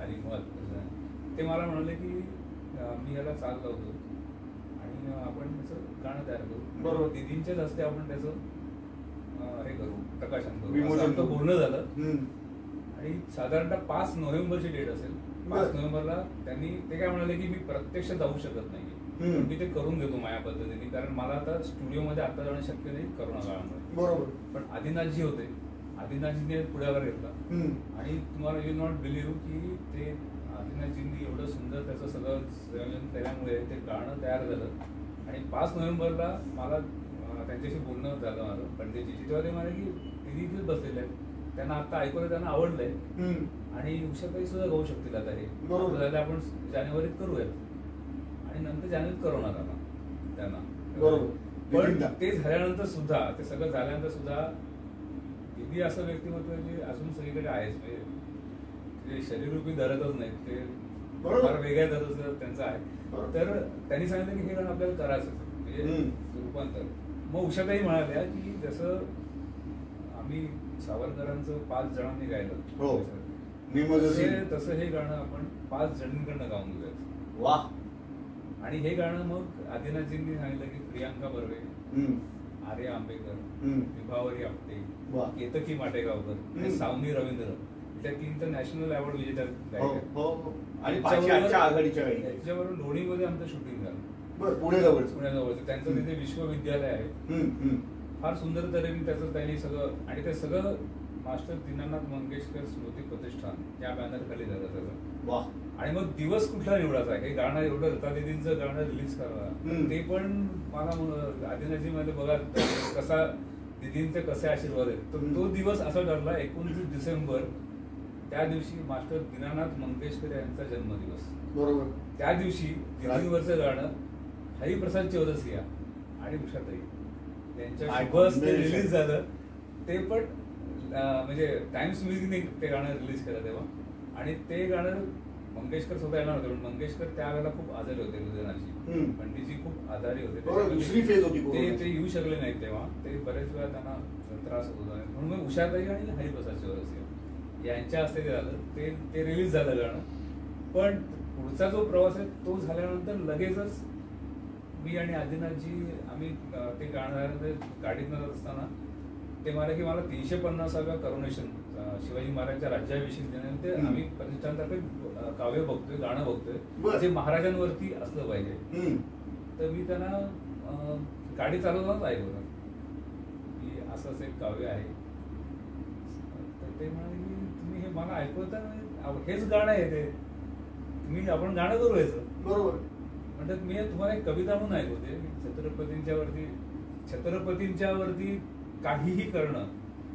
आणि मुळात ते मला म्हणाले की मी याला चाल लावतो आणि आपण त्याचं गाणं तयार करू. बरोबर. दीदींच्याच हस्ते आपण त्याचं हे करू, प्रकाशन करू, असं आमचं बोलणं झालं. आणि साधारणतः 5 नोव्हेंबरची डेट असेल. 5 नोव्हेंबरला त्यांनी ते काय म्हणाले की मी प्रत्यक्ष जाऊ शकत नाही, मी ते करून घेतो माझ्या पद्धतीने, कारण मला आता स्टुडिओमध्ये आता जाणं शक्य नाही करोना काळामध्ये. बरोबर. पण आदिनाथजी होते, आदिनाथजीने पुढाकार घेतला. आणि तुम्हाला विल नॉट बिलीव्ह की ते आदिनाथजींनी एवढं सुंदर त्याचं सगळं संयोजन केल्यामुळे ते गाणं तयार झालं. आणि 5 नोव्हेंबरला मला त्यांच्याशी बोलणं झालं माझं पंडितजीशी. तेव्हा ते म्हणाले की दीदी इथेच बसलेले आहेत, त्यांना आता ऐकवलं, त्यांना आवडलंय आणि उषाताई सुद्धा गाऊ शकतील आता हे. बरोबर. आपण जानेवारीत करूयात. आणि नंतर जानेवारीत करोना झाला त्यांना. बरोबर. पण ते झाल्यानंतर सुद्धा, ते सगळं झाल्यानंतर सुद्धा दीदी असं व्यक्तिमत्व जे अजून सगळीकडे आहेच, म्हणजे शरीररूपी धरतच नाहीत ते, फार वेगळ्या धरत त्यांचं आहे. तर त्यांनी सांगितलं की हे गाणं आपल्याला करायचं म्हणजे रूपांतर. मग उषाताई म्हणाल्या की जसं आम्ही सावरकरांचं 5 जणांनी गायलं, तसं हे गाणं आपण 5 जणींकडनं गाऊन घेऊयात. वा. आणि हे गाणं मग आदिनाथजींनी सांगितलं की प्रियांका बर्वे, आर्या आंबेकर, विभावरी आपटे, केतकी माटेगावकर, सावनी रवींद्र, त्या 3 तर नॅशनल अवॉर्ड विजेत्या त्याच्यावरून लोणीमध्ये आमचं शूटिंग झालं. पुण्याजवळचं त्यांचं तिथे विश्वविद्यालय आहे. फार सुंदर तऱ्हेने त्याचं त्यांनी सगळं, आणि ते सगळं मास्टर दीनानाथ मंगेशकर स्मृती प्रतिष्ठान या बॅनर खाली झालं सगळं. आणि मग दिवस कुठला निवडायचा, हे गाणं एवढं लता दीदींचं गाणं रिलीज करावं, ते पण मला आदिनाथजी मध्ये बघा कसा दीदींचे कसे आशीर्वाद आहेत. तर तो दिवस असा ठरला 29 डिसेंबर, त्या दिवशी मास्टर दीनानाथ मंगेशकर यांचा जन्मदिवस. बरोबर. त्या दिवशी दीदींवरचं गाणं हरिप्रसाद चौरसिया आणि उषाताई यांच्या बस ते रिलीज झालं. ते पण म्हणजे टाइम्स म्युझिकने ते गाणं रिलीज केलं तेव्हा. आणि ते गाणं मंगेशकर स्वतः येणार होते, पण मंगेशकर त्यावेळेला खूप आजारी होते, हृदयाची. पंडितजी खूप आजारी होते, दुसरी फेज होती, ते येऊ शकले नाहीत तेव्हा. ते बरेच वेळा त्यांना त्रास होत होता. म्हणून मग उषाताई आणि हरिप्रसाद चौरसिया यांच्या हस्ते ते झालं. ते रिलीज झालं गाणं. पण पुढचा जो प्रवास आहे तो झाल्यानंतर लगेचच मी आणि आदिनाथजी आम्ही ते गाणं गाडीत जात असताना ते मला की मला 350व्या करोनेशन शिवाजी महाराजांच्या राज्याभिषेक आम्ही प्रतिष्ठानतर्फे काव्य बघतोय, गाणं बघतोय जे महाराजांवरती असलं पाहिजे. तर मी त्यांना गाडी चालवतानाच ऐकवलं की असंच एक काव्य आहे. तर ते म्हणाले की तुम्ही हे मला ऐकवता, हेच गाणं आहे ते, तुम्ही आपण गाणं करू याचं. बरोबर. म्हणतात मी तुम्हाला एक कविता म्हणून ऐकवते, छत्रपतींच्या वरती काहीही करणं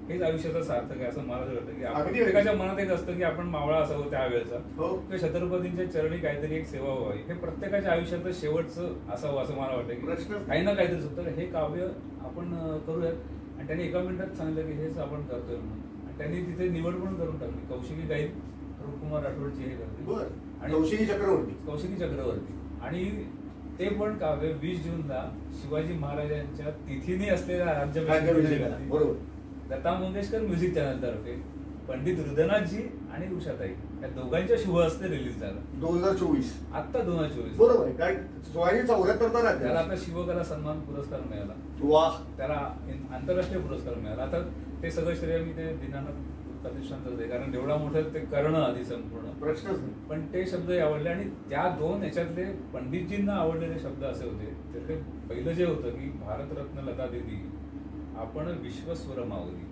हेच आयुष्याचं सार्थक आहे असं मला वाटतं. की प्रत्येकाच्या मनात एक असतं की आपण मावळा असावं त्यावेळेचा, किंवा छत्रपतींच्या चरणी काहीतरी एक सेवा व्हावी, हे प्रत्येकाच्या आयुष्याचं शेवटचं असावं असं मला वाटतं की काही ना काहीतरी सुद्धा हे काव्य आपण करूयात. आणि त्यांनी एका मिनिटात सांगितलं की हेच आपण करतोय म्हणून. आणि त्यांनी तिथे निवड पण करून टाकली. कौशिकी गाईड रूपकुमार राठोडची हे करते आणि कौशिकी चक्रवर्ती. आणि ते पण काव्य 20 जूनला शिवाजी महाराजांच्या तिथीने असलेल्या राज्याभिषेक लता मंगेशकर म्युझिक चॅनल तर्फे पंडित हृदयनाथजी आणि उषाताई या दोघांच्या शुभ हस्ते रिलीज झाला 2024. आता 2024. बरोबर आहे. काय 1674 तर त्याला आता शिवकला सन्मान पुरस्कार मिळाला. वाह. त्याला आंतरराष्ट्रीय पुरस्कार मिळाला. आता ते सगळं श्रेय मी ते दीनानाथ प्रतिष्ठानचं आहे, कारण एवढा मोठं ते करणं आधी संपूर्ण प्रश्नच नाही. पण ते शब्द आवडले आणि त्या दोन याच्यातले पंडितजींना आवडलेले शब्द असे होते. त्यातले पहिलं जे होतं की भारतरत्न लता दीदी आपण विश्वस्वर माऊली.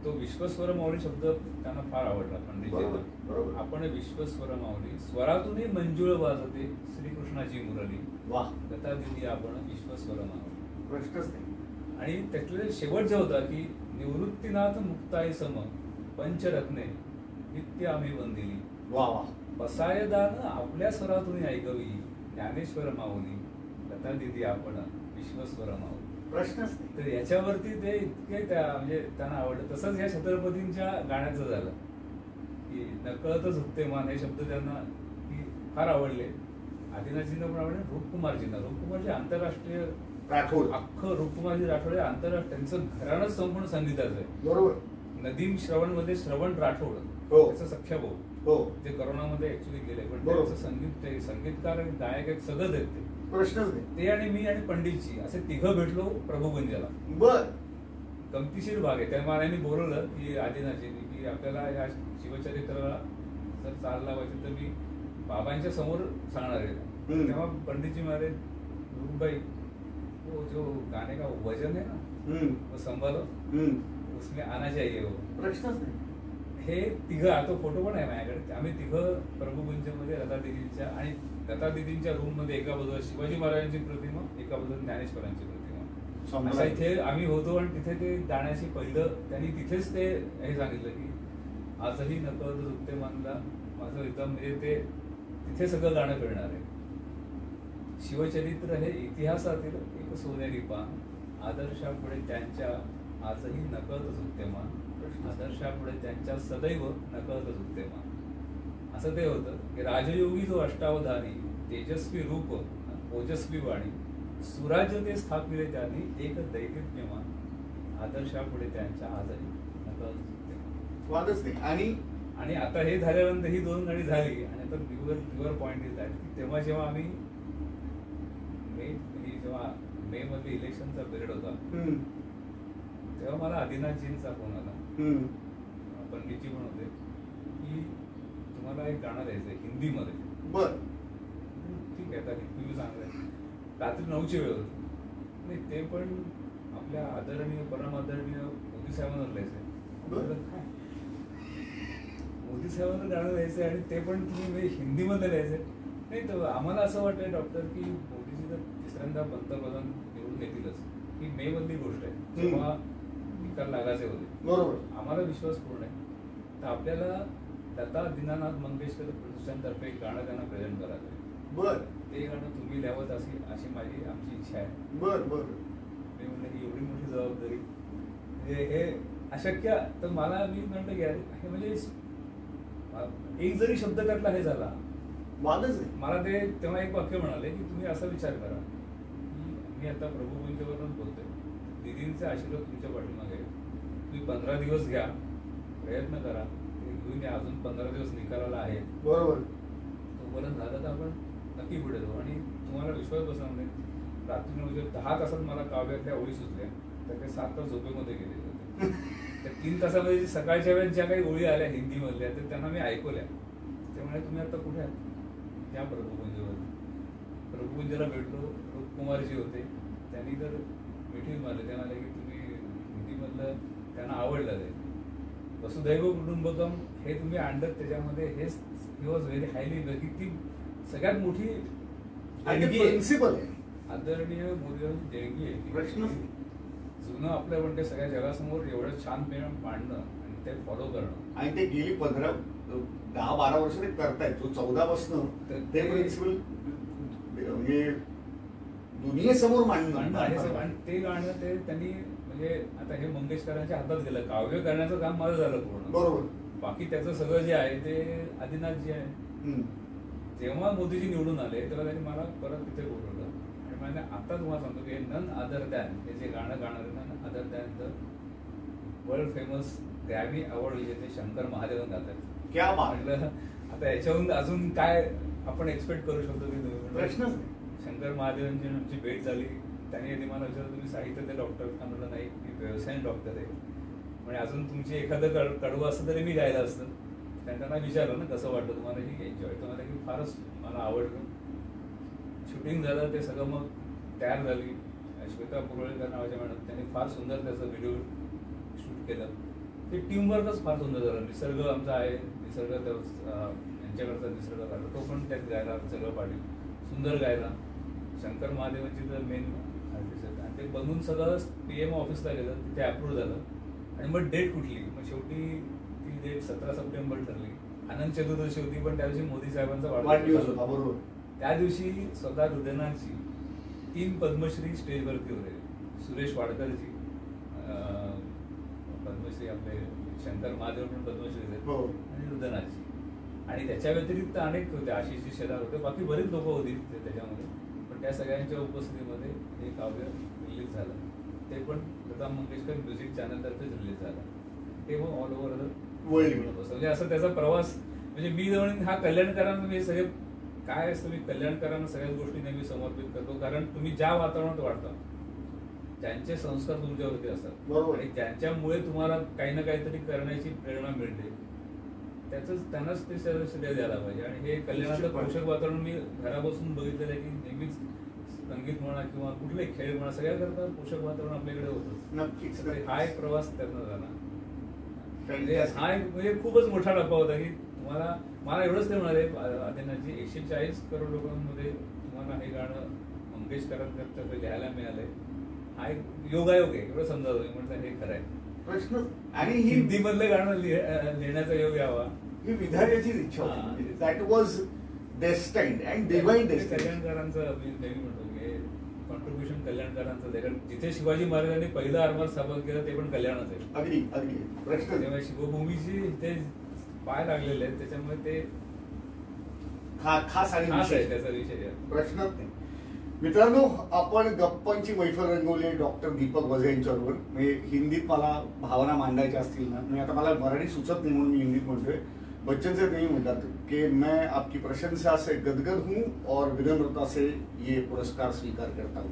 तो विश्वस्वर माऊली शब्द त्यांना फार आवडला पंडितजींना. आपण विश्वस्वर माऊली, स्वरातूनही मंजुळ वाजते श्रीकृष्णाची मुरली. वाह. लता दीदी आपण विश्वस्वर माऊली. प्रश्नच नाही. आणि त्यातले शेवट जे होता की निवृत्तीनाथ मुक्ताई सम पंचरत्ने नित्य आम्ही वंदिली. वा वा. पसायदान आपल्या स्वरातून ऐकवी ज्ञानेश्वर माऊली. लता दीदी आपण विश्वस्वर माऊली. प्रश्नच नाही. तर याच्यावरती ते इतके म्हणजे त्यांना आवडलं. तसंच या छत्रपतींच्या गाण्याचं झालं की नकळतच हुकते मान हे शब्द त्यांना की फार आवडले. आदिनाथजींना पण आवडले, रूपकुमारजींना. रूपकुमारजी आंतरराष्ट्रीय राठोड. अख्खं रूपकुमारजी राठोड आंतरराष्ट्रीय त्यांचं घराणंच संपूर्ण संगीताचं आहे. बरोबर. नदीम श्रवण मध्ये श्रवण राठोड हो. त्याचा सख्या भाऊ. हो. ते करोनामध्ये ऍक्च्युली गेले, पण बरोबर. त्यांचं संगीत ते संगीतकार आणि गायक आहेत, सगळंच आहेत ते. प्रश्नच नाही. ते आणि मी आणि पंडितजी असे तिघं भेटलो प्रभुगंजाला. बर. गमतीशीर भाग आहे. त्या मला बोलवलं की आदिनाथजींनी की आपल्याला या शिवचरित्राला जर चाल लावायची तर मी बाबांच्या समोर सांगणार आहे. तेव्हा पंडितजी म्हणाले रूपबाई वो जो गाने का वजन है ना वो संभालो उसमें आना चाहिए हो. प्रश्नच नाही. हे तिघं, आता फोटो पण आहे माझ्याकडे. आम्ही तिघं प्रभुगंजमध्ये लता दिदींच्या आणि लता दिदींच्या रूम मध्ये एका बाजूला शिवाजी महाराजांची प्रतिमा, एका बाजूला ज्ञानेश्वरांची प्रतिमा, असा इथे आम्ही होतो. आणि तिथे ते गाण्याची पहिलं त्यांनी तिथेच ते हे सांगितलं की आजही नकळत झुकते मानला माझं एकदम, म्हणजे ते तिथे सगळं गाणं कळणार आहे. शिवचरित्र हे इतिहासातील एक सोनेरी पान, आदर्शापुढे त्यांच्या आजही नकळत झुकते मान, आदर्शापुढे त्यांच्या सदैव नकळत झुकते मान. असं ते होतं की राजयोगी जो अष्टावधानी, तेजस्वी रूप ओजस्वी वाणी, सुराज्य ते स्थापिले त्यांनी एक दैदिप्यमान, आदर्शापुढे त्यांच्या आजही नकळत झुकते मान. वादच नाही. आणि आता हे झाल्यानंतर ही दोन गाणी झाली आणि आता प्युअर पॉइंट इज दॅट की तेव्हा जेव्हा आम्ही जेव्हा मे मध्ये इलेक्शनचा पिरियड होता तेव्हा मला आदिनाथजींचा फोन आला, पंडितजी पण होते, की तुम्हाला एक गाणं द्यायचंय हिंदीमध्ये. बर. ठीक आहे, आता तुम्ही सांगताय. रात्री 9ची वेळ होती. नाही ते पण आपल्या आदरणीय परम आदरणीय मोदी साहेबांना लिहायचंय. काय मोदी साहेबांना गाणं लिहायचंय आणि ते पण तुम्ही हिंदीमध्ये लिहायचंय. नाही तर आम्हाला असं वाटतंय डॉक्टर की मोदीजी तर तिसऱ्यांदा पंतप्रधान निवडून येतीलच. ही मे मधली गोष्ट आहे जेव्हा निकाल लागायचे होते. बरोबर. आम्हाला विश्वास पूर्ण आहे. तर आपल्याला लता दीनानाथ मंगेशकर प्रतिष्ठानतर्फे एक गाणं त्यांना प्रेझेंट करायचं आहे. बर. ते गाणं तुम्ही लिहावत अशी आमची इच्छा आहे. बर बर. मी म्हटलं की एवढी मोठी जबाबदारी म्हणजे हे अशक्य. तर मला मी म्हटलं की हे म्हणजे एक जरी शब्द त्यातला हे झाला वादच आहे. मला ते तेव्हा एक वाक्य म्हणाले की तुम्ही असा विचार करा की मी आता प्रभुगंजवरूनच बोलतोय, दिदींचे आशीर्वाद तुमच्या पाठीमागे आहे. तुम्ही 15 दिवस घ्या, प्रयत्न करा, घेऊन या. अजून 15 दिवस निकालाला आहेत. बरोबर. तोपर्यंत झालं तर आपण नक्की पुढे जाऊ. आणि तुम्हाला विश्वास बसणार नाही, रात्री म्हणजे 10 तासात मला काव्यातल्या ओळी सुचल्या तर ते 7 तास झोपेमध्ये गेलेले होते. त्या 3 तासामध्ये सकाळच्या वेळेस ज्या काही ओळी आल्या हिंदीमधल्या तर त्यांना मी ऐकवल्या. त्यामुळे तुम्ही आता कुठे आहात? त्या प्रभुगंजवर. प्रभुगंजला भेटलो, रूपकुमारजी होते. त्यांनी तर मिठी मारले. ते म्हणाले की तुम्ही हिंदीमधलं त्यांना आवडलं ते वसुधैव कुटुंबकम हे तुम्ही आणलं, त्याच्यामध्ये हेच ही वॉज व्हेरी हायली, ती सगळ्यात मोठी प्रिन्सिपल आहे. आदरणीय मोदींची देणगी आहे. प्रश्न जुनं आपलं म्हणते सगळ्या जगासमोर एवढं छान मांडणं आणि ते फॉलो करणं. आणि ते गेली 10-12 वर्ष ते करतायत. जो 14 पासून ते प्रिन्सिपल म्हणजे दुनियेसमोर मांडणं. आणि ते गाणं ते त्यांनी म्हणजे आता हे मंगेशकरांच्या हातात गेलं. काव्य करण्याचं काम माझं झालं पूर्ण. बरोबर. बाकी त्याचं सगळं जे आहे ते आदिनाथजी आहे. जेव्हा मोदीजी निवडून आले तेव्हा त्यांनी मला परत तिथे बोलवलं आणि म्हणजे आता तुम्हाला सांगतो की नन अदर दॅन हे जे गाणं गाणार none other than the world famous Grammy award विजेते शंकर महादेवन गातात. क्या बात. म्हटलं आता याच्याहून अजून काय आपण एक्सपेक्ट करू शकतो की प्रश्नच शंकर महादेवांची आमची भेट झाली. त्यांनी आधी मला विचारलं तुम्ही साहित्याचे डॉक्टर का? म्हणलं नाही, मी व्यवसायाने डॉक्टर आहे. म्हणजे अजून तुमची एखादं कडवं असतं तरी मी गायला असतं. त्यांना विचारलं ना कसं वाटतं तुम्हाला की एन्जॉय. तर मला की फारच मला आवडलं. शूटिंग झालं ते सगळं मग तयार झाली. श्वेता पुरोळेकर नावाच्या मॅडम त्यांनी फार सुंदर त्याचं व्हिडिओ शूट केलं. ते टीमवर्कच फार सुंदर झालं. निसर्ग आमचा आहे, निसर्ग यांच्याकडचा निसर्ग काढला तो पण त्यात गायला सगळं पाटील सुंदर गायला. शंकर महादेवांची तर मेन आर्टिस्ट आहे. आणि ते बनवून सगळं PM ऑफिसला गेलं, तिथे अप्रूव्ह झालं. आणि मग डेट कुठली? मग शेवटी ती डेट 17 सप्टेंबर ठरली. अनंत चतुर्दशी होती, पण त्या दिवशी मोदी साहेबांचा वाढदिवस होता. बरोबर. त्या दिवशी स्वतः हृदयनाथजी 3 पद्मश्री स्टेजवरती होते. सुरेश वाडकरजी पद्मश्री, आपले शंकर महादेव पण पद्मश्री होते, आणि हृदयनाथजी. आणि त्याच्या व्यतिरिक्त अनेक होते, आशिषजी शेलार होते, बाकी बरीच लोक होती त्याच्यामध्ये. पण त्या सगळ्यांच्या उपस्थितीमध्ये हे काव्य रिलीज झालं. ते पण लता मंगेशकर म्युझिक चॅनलतर्फे रिलीज झालं. ते मग ऑल ओव्हर द वर्ल्ड म्हणजे असं त्याचा प्रवास. म्हणजे मी जवळ हा कल्याणकरांना मी सगळे काय असतं, मी कल्याणकरांना सगळ्याच गोष्टी नेहमी समर्पित करतो. कारण तुम्ही ज्या वातावरणात वाढता त्यांचे संस्कार तुमच्यावरती असतात, आणि ज्यांच्यामुळे तुम्हाला काही ना काहीतरी करण्याची प्रेरणा मिळते त्यांनाच ते श्रेय द्यायला पाहिजे. आणि हे कल्याणाचं पोषक वातावरण मी घरापासून बघितलेलं आहे की नेहमीच संगीत म्हणा किंवा कुठले खेळ म्हणा सगळ्या करता पोषक वातावरण आपल्याकडे होतं. नक्कीच. हा एक प्रवास त्यांना झाला. हा एक म्हणजे खूपच मोठा टप्पा होता की तुम्हाला, मला एवढंच ते म्हणाले आदिनाथजी 140 करोड लोकांमध्ये तुम्हाला हे गाणं मंगेशकरांतर्फे घ्यायला मिळालंय. हा एक योगायोग आहे एवढं समजा तुम्ही. म्हटलं हे खरं आहे. प्रश्न. आणि ही हिंदी मधलं गाणं लिहिण्याचा योग यावा ही विधात्याची इच्छा होती. That was destined and divine destined. कल्याणकरांचं मी नेहमी म्हणतो की कॉन्ट्रीब्युशन कल्याणकरांचं. कारण जिथे शिवाजी महाराजांनी पहिलं आरमार स्थापन केलं ते पण कल्याणच आहे. अगदी अगदी. प्रश्न. तेव्हा शिवभूमीची ते पाय लागलेले आहेत, त्याच्यामुळे ते खास आहे त्याचा विषय. प्रश्नच नाही. मित्रांनो, आपण गप्पांची मैफल रंगवली आहे डॉक्टर दीपक वझे यांच्याबरोबर. म्हणजे हिंदीत मला भावना मांडायच्या असतील ना, मी आता मला मराठी सुचत नाही म्हणून मी हिंदीत म्हणतोय. बच्चन साहेब नेहमी म्हणतात की मैं आपकी प्रशंसा से गदगद हूँ और विनम्रता से ये पुरस्कार स्वीकार करता हूँ.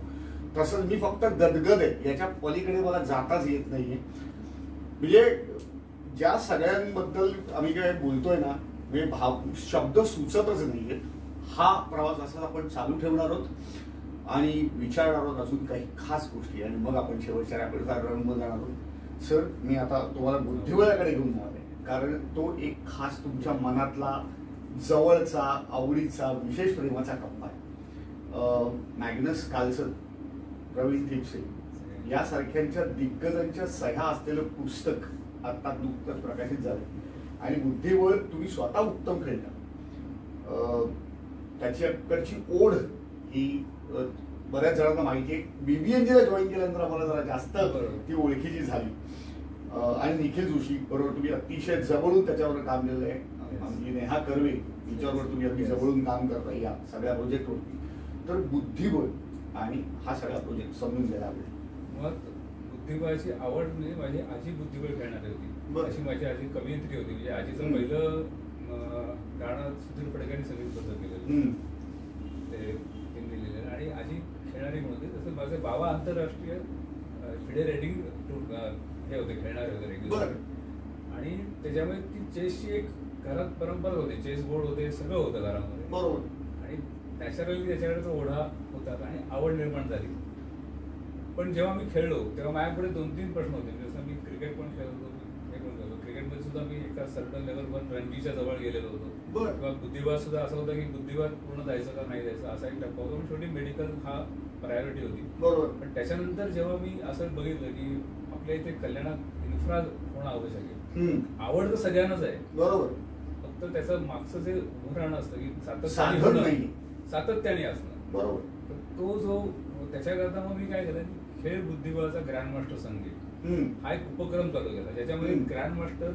तसंच मी फक्त गदगद आहे, याच्या पलीकडे मला जाताच येत नाहीये. म्हणजे ज्या सगळ्यांबद्दल आम्ही काय बोलतोय ना, म्हणजे शब्द सुचतच नाहीये. हा प्रवास असा आपण चालू ठेवणार आहोत आणि विचारणार आहोत अजून काही खास गोष्टी, आणि मग आपण शेवटच्या रॅपिड फायर राऊंडमध्ये जाणार आहोत. सर, मी आता तुम्हाला बुद्धिबळाकडे घेऊन जाणार आहे, कारण तो एक खास तुमच्या मनातला जवळचा, आवडीचा, विशेष प्रेमाचा कप्पा आहे. मॅग्नस कार्लसन, प्रवीण थिपसे यासारख्यांच्या दिग्गजांच्या सह्या असलेलं पुस्तक आता नुकतंच प्रकाशित झालं. आणि बुद्धिबळ तुम्ही स्वतः उत्तम खेळता. त्याच्याकडची ओढ ही बऱ्याच जणांना माहिती आहे. BBNJ जॉईन केल्यानंतर आम्हाला जरा जास्त ती ओळखीची झाली. आणि निखिल जोशी बरोबर तुम्ही अतिशय जवळून त्याच्यावर काम केलेलं आहे. आमची नेहा कर्वे तिच्याबरोबर तुम्ही अगदी जवळून काम करता या सगळ्या प्रोजेक्टवरती. तर बुद्धिबळ आणि हा सगळा प्रोजेक्ट समजून घ्यायला आवडेल. मग बुद्धिबळाची आवड म्हणजे माझी आजी बुद्धिबळ खेळणारी होती. अशी माझी आजी कवयित्री होती. म्हणजे आजीचं पहिलं गाणं सुधीर फडकेंनी संगीतबद्ध केलेलं, ते हिंदी लिहिलेलं. आणि आजी खेळणारी म्हणून होती. तसं माझे बाबा आंतरराष्ट्रीय फिडे रेडिंग हे होते, खेळणारे होते रेग्युलर. आणि त्याच्यामुळे ती चेसची एक घरात परंपरा होती. चेस बोर्ड होते, सगळं होतं घरामध्ये. बरोबर. आणि नॅचरली त्याच्याकडे ओढा होता आणि आवड निर्माण झाली. पण जेव्हा मी खेळलो तेव्हा माझ्याकडे 2-3 प्रश्न होते. जसं मी क्रिकेट पण खेळत होतो, हे पण खेळतो. क्रिकेटमध्ये सुद्धा मी एका सर्टन लेवलवर रणजीच्या जवळ गेलेलो होतो. किंवा बुद्धिबळ सुद्धा असं होतं की बुद्धिबळ पूर्ण जायचं का नाही जायचं असा एक टप्पा होता. शेवटी मेडिकल हा प्रायोरिटी होती. बरोबर. पण त्याच्यानंतर जेव्हा मी असं बघितलं की आपल्या इथे कल्याणात इन्फ्रा होणं आवश्यक आहे. आवड तर सगळ्यांनाच आहे. बरोबर. फक्त त्याचं मागचं जे उभं राहणं असतं की सातत्याने असणं. बरोबर. तो जो त्याच्याकरता मग मी काय केलं, खेळ बुद्धिबळाचा ग्रँडमास्टर संगीत हा एक उपक्रम चालू केला. ज्याच्यामध्ये ग्रँडमास्टर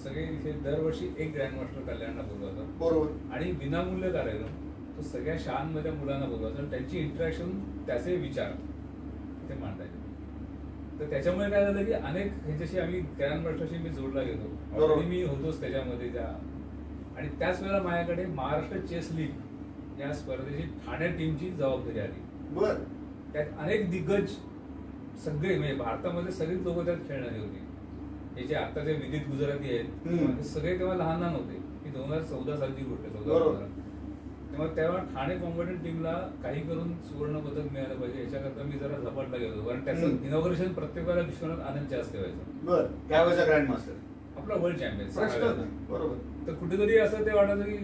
सगळे इथे दरवर्षी एक ग्रँडमास्टर कल्याणला बोलवायचा. बरोबर. आणि विनामूल्य कार्यक्रम तो सगळ्या शाळांमध्ये मुलांना बोलवायचा. त्यांची इंटरॅक्शन, त्याचे विचार ते मांडायचे. तर त्याच्यामुळे काय झालं की अनेक ह्याच्याशी आम्ही ग्रँड मास्टरशी मी जोडला गेलो. बरोबर. Already मी होतोच त्याच्यामध्ये त्या, आणि त्याच वेळेला माझ्याकडे महाराष्ट्र चेस लीग या स्पर्धेची ठाणे टीमची जबाबदारी आली. बर. त्यात अनेक दिग्गज सगळे म्हणजे भारतामध्ये सगळीच लोक त्यात खेळणारी होती. हे जे आता जे विदित गुजराती आहेत ते सगळे तेव्हा लहान लहान होते. ही 2014 सालची गोष्ट आहे, 2014. तेव्हा ठाणे कॉम्बॅटंट टीमला काही करून सुवर्ण पदक मिळालं पाहिजे याच्याकरता मी जरा झपाटला गेलो, कारण त्याचं इनॉग्रेशन प्रत्येकाला विश्वनाथ आनंद जास्त व्हायचं. बर. त्यावेळेचा ग्रँड मास्टर आपला वर्ल्ड चॅम्पियन. बरोबर. तर कुठेतरी असं ते वाटायचं की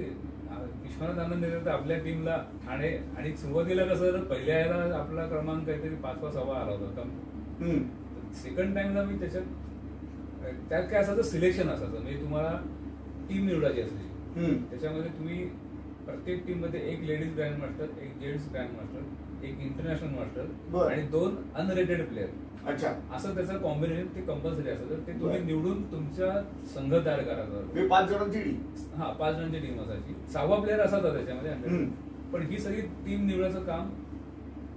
विश्वनाथ आनंद येतात आपल्या टीमला ठाणे, आणि सुरुवातीला कसं झालं, पहिल्या याला आपला क्रमांक काहीतरी 5-6 आला होता. सेकंड टाइमला मी त्यात काय असायचं, सिलेक्शन असायचं, म्हणजे तुम्हाला टीम निवडायची असली. त्याच्यामध्ये तुम्ही प्रत्येक टीम मध्ये एक लेडीज ग्रँड मास्टर, एक जेंट्स ग्रँड मास्टर, एक इंटरनॅशनल मास्टर आणि 2 अनरेटेड प्लेअर. अच्छा. असं त्याचं कॉम्बिनेशन ते कंपल्सरी असायचं. ते तुम्ही निवडून तुमचा संघ तयार करायचा. 5 जणांची टीम. 5 जणांची टीम असायची. 6वा प्लेअर असायचा त्याच्यामध्ये. पण ही सगळी टीम निवडायचं काम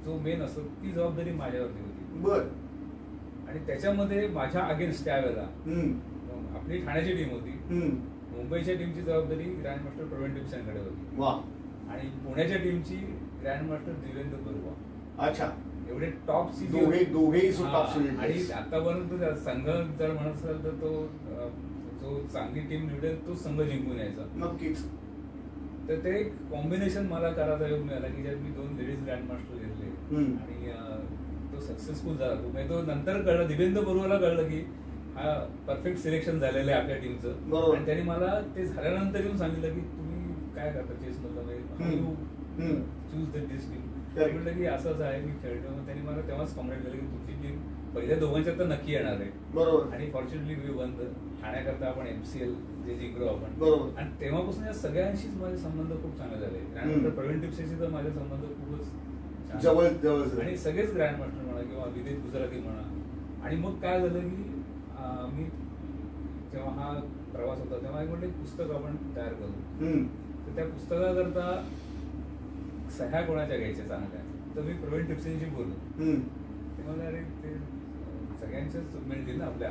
जो मेन असतो ती जबाबदारी माझ्यावरती होती. बर. आणि त्याच्यामध्ये माझ्या अगेन्स्ट त्यावेळेला आपली ठाण्याची टीम होती. मुंबईच्या टीमची जबाबदारी ग्रँड मास्टर प्रवीण टिपसेंकडे होती. आणि पुण्याच्या टीमची ग्रँड मास्टर दिवेंद्र बरुआ. अच्छा. एवढे टॉपची दोघेही आणि आतापर्यंत संघ जर म्हणत असाल तर तो जो चांगली टीम निवडेल तो संघ जिंकून यायचा. नक्कीच. तर ते एक कॉम्बिनेशन मला करायचा योग मिळाला की ज्यात मी 2 लेडीज ग्रँड मास्टर घेतले आणि तो सक्सेसफुल झाला. तो नंतर कळलं, दिवेंद्र बरुआला कळलं की हा परफेक्ट सिलेक्शन झालेलं आहे आपल्या टीमचं. आणि त्यांनी मला ते झाल्यानंतर येऊन सांगितलं की तुम्ही काय करता चेस मधलं, चूज द दिस टीम. म्हटलं की असंच आहे, मी खेळतो. मग त्यांनी मला तेव्हाच कॉम्प्लेट केलं की तुमची टीम पहिल्या दोघांच्यात तर नक्की येणार आहे. बरोबर. आणि फॉर्च्युनेटली वी वन. ठाण्याकरता आपण MCL जे जिंकलो आपण. बरोबर. आणि तेव्हापासून या सगळ्यांशीच माझे संबंध खूप चांगले झाले. त्यानंतर प्रवीण टिपसेशी तर माझे संबंध खूपच जवळ आणि सगळेच ग्रँड मास्टर म्हणा किंवा विदित गुजराती म्हणा. आणि मग काय झालं की मी जेव्हा हा प्रवास होता तेव्हा एक म्हटलं पुस्तक आपण तयार करू. तर त्या पुस्तकाकरता सह्या कोणाच्या घ्यायच्या चांगल्या, तर मी प्रवीण टिपसेंशी बोललो. ते मला अरे ते सगळ्यांच्याच मिळतील ना आपल्या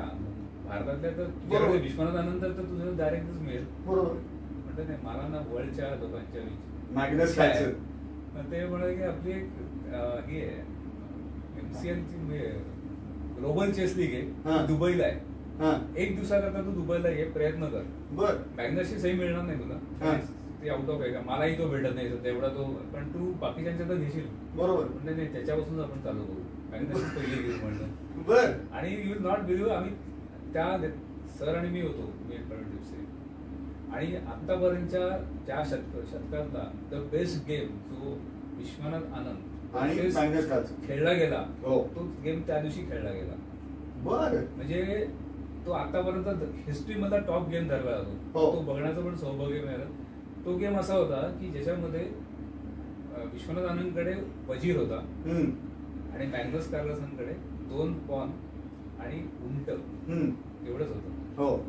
भारतातल्या, तर तुझ्याकडे विश्वनाथ आनंद तर तुझं डायरेक्टच मिळेल. बरोबर. म्हटलं नाही, मला ना वर्ल्डच्या लोकांच्या ते म्हणाले की आपली एक ही आहे MCL ची ग्लोबल चेस लीग आहे, दुबईला आहे. 1 दिवसाकरता तू दुबईला ये, प्रयत्न कर. बर. मॅग्नसची सही मिळणार नाही तुला, ते आउट ऑफ आहे का, मलाही तो भेटत नाही तेवढा तो, पण तू बाकीच्यांच्या तर घेशील. बरोबर. म्हणजे नाही, त्याच्यापासून आपण चालू करू. मॅग्नसची पहिली घेऊ म्हणलं. बर. आणि यू विल नॉट बिलीव्ह, आम्ही त्या सर आणि मी होतो, मी प्रवीण टिपसे. आणि आतापर्यंतच्या ज्या शतकातला द बेस्ट गेम जो विश्वनाथ आनंद खेळला गेला, तो गेम त्या दिवशी खेळला गेला. बर. म्हणजे तो आतापर्यंत हिस्ट्री मधला टॉप गेम धरला जातो. तो बघण्याचं पण सौभाग्य मिळालं. तो गेम असा होता की ज्याच्यामध्ये विश्वनाथ आनंदकडे वजीर होता आणि मॅग्नस कार्लसनकडे 2 पॉन आणि उंट एवढंच होतं.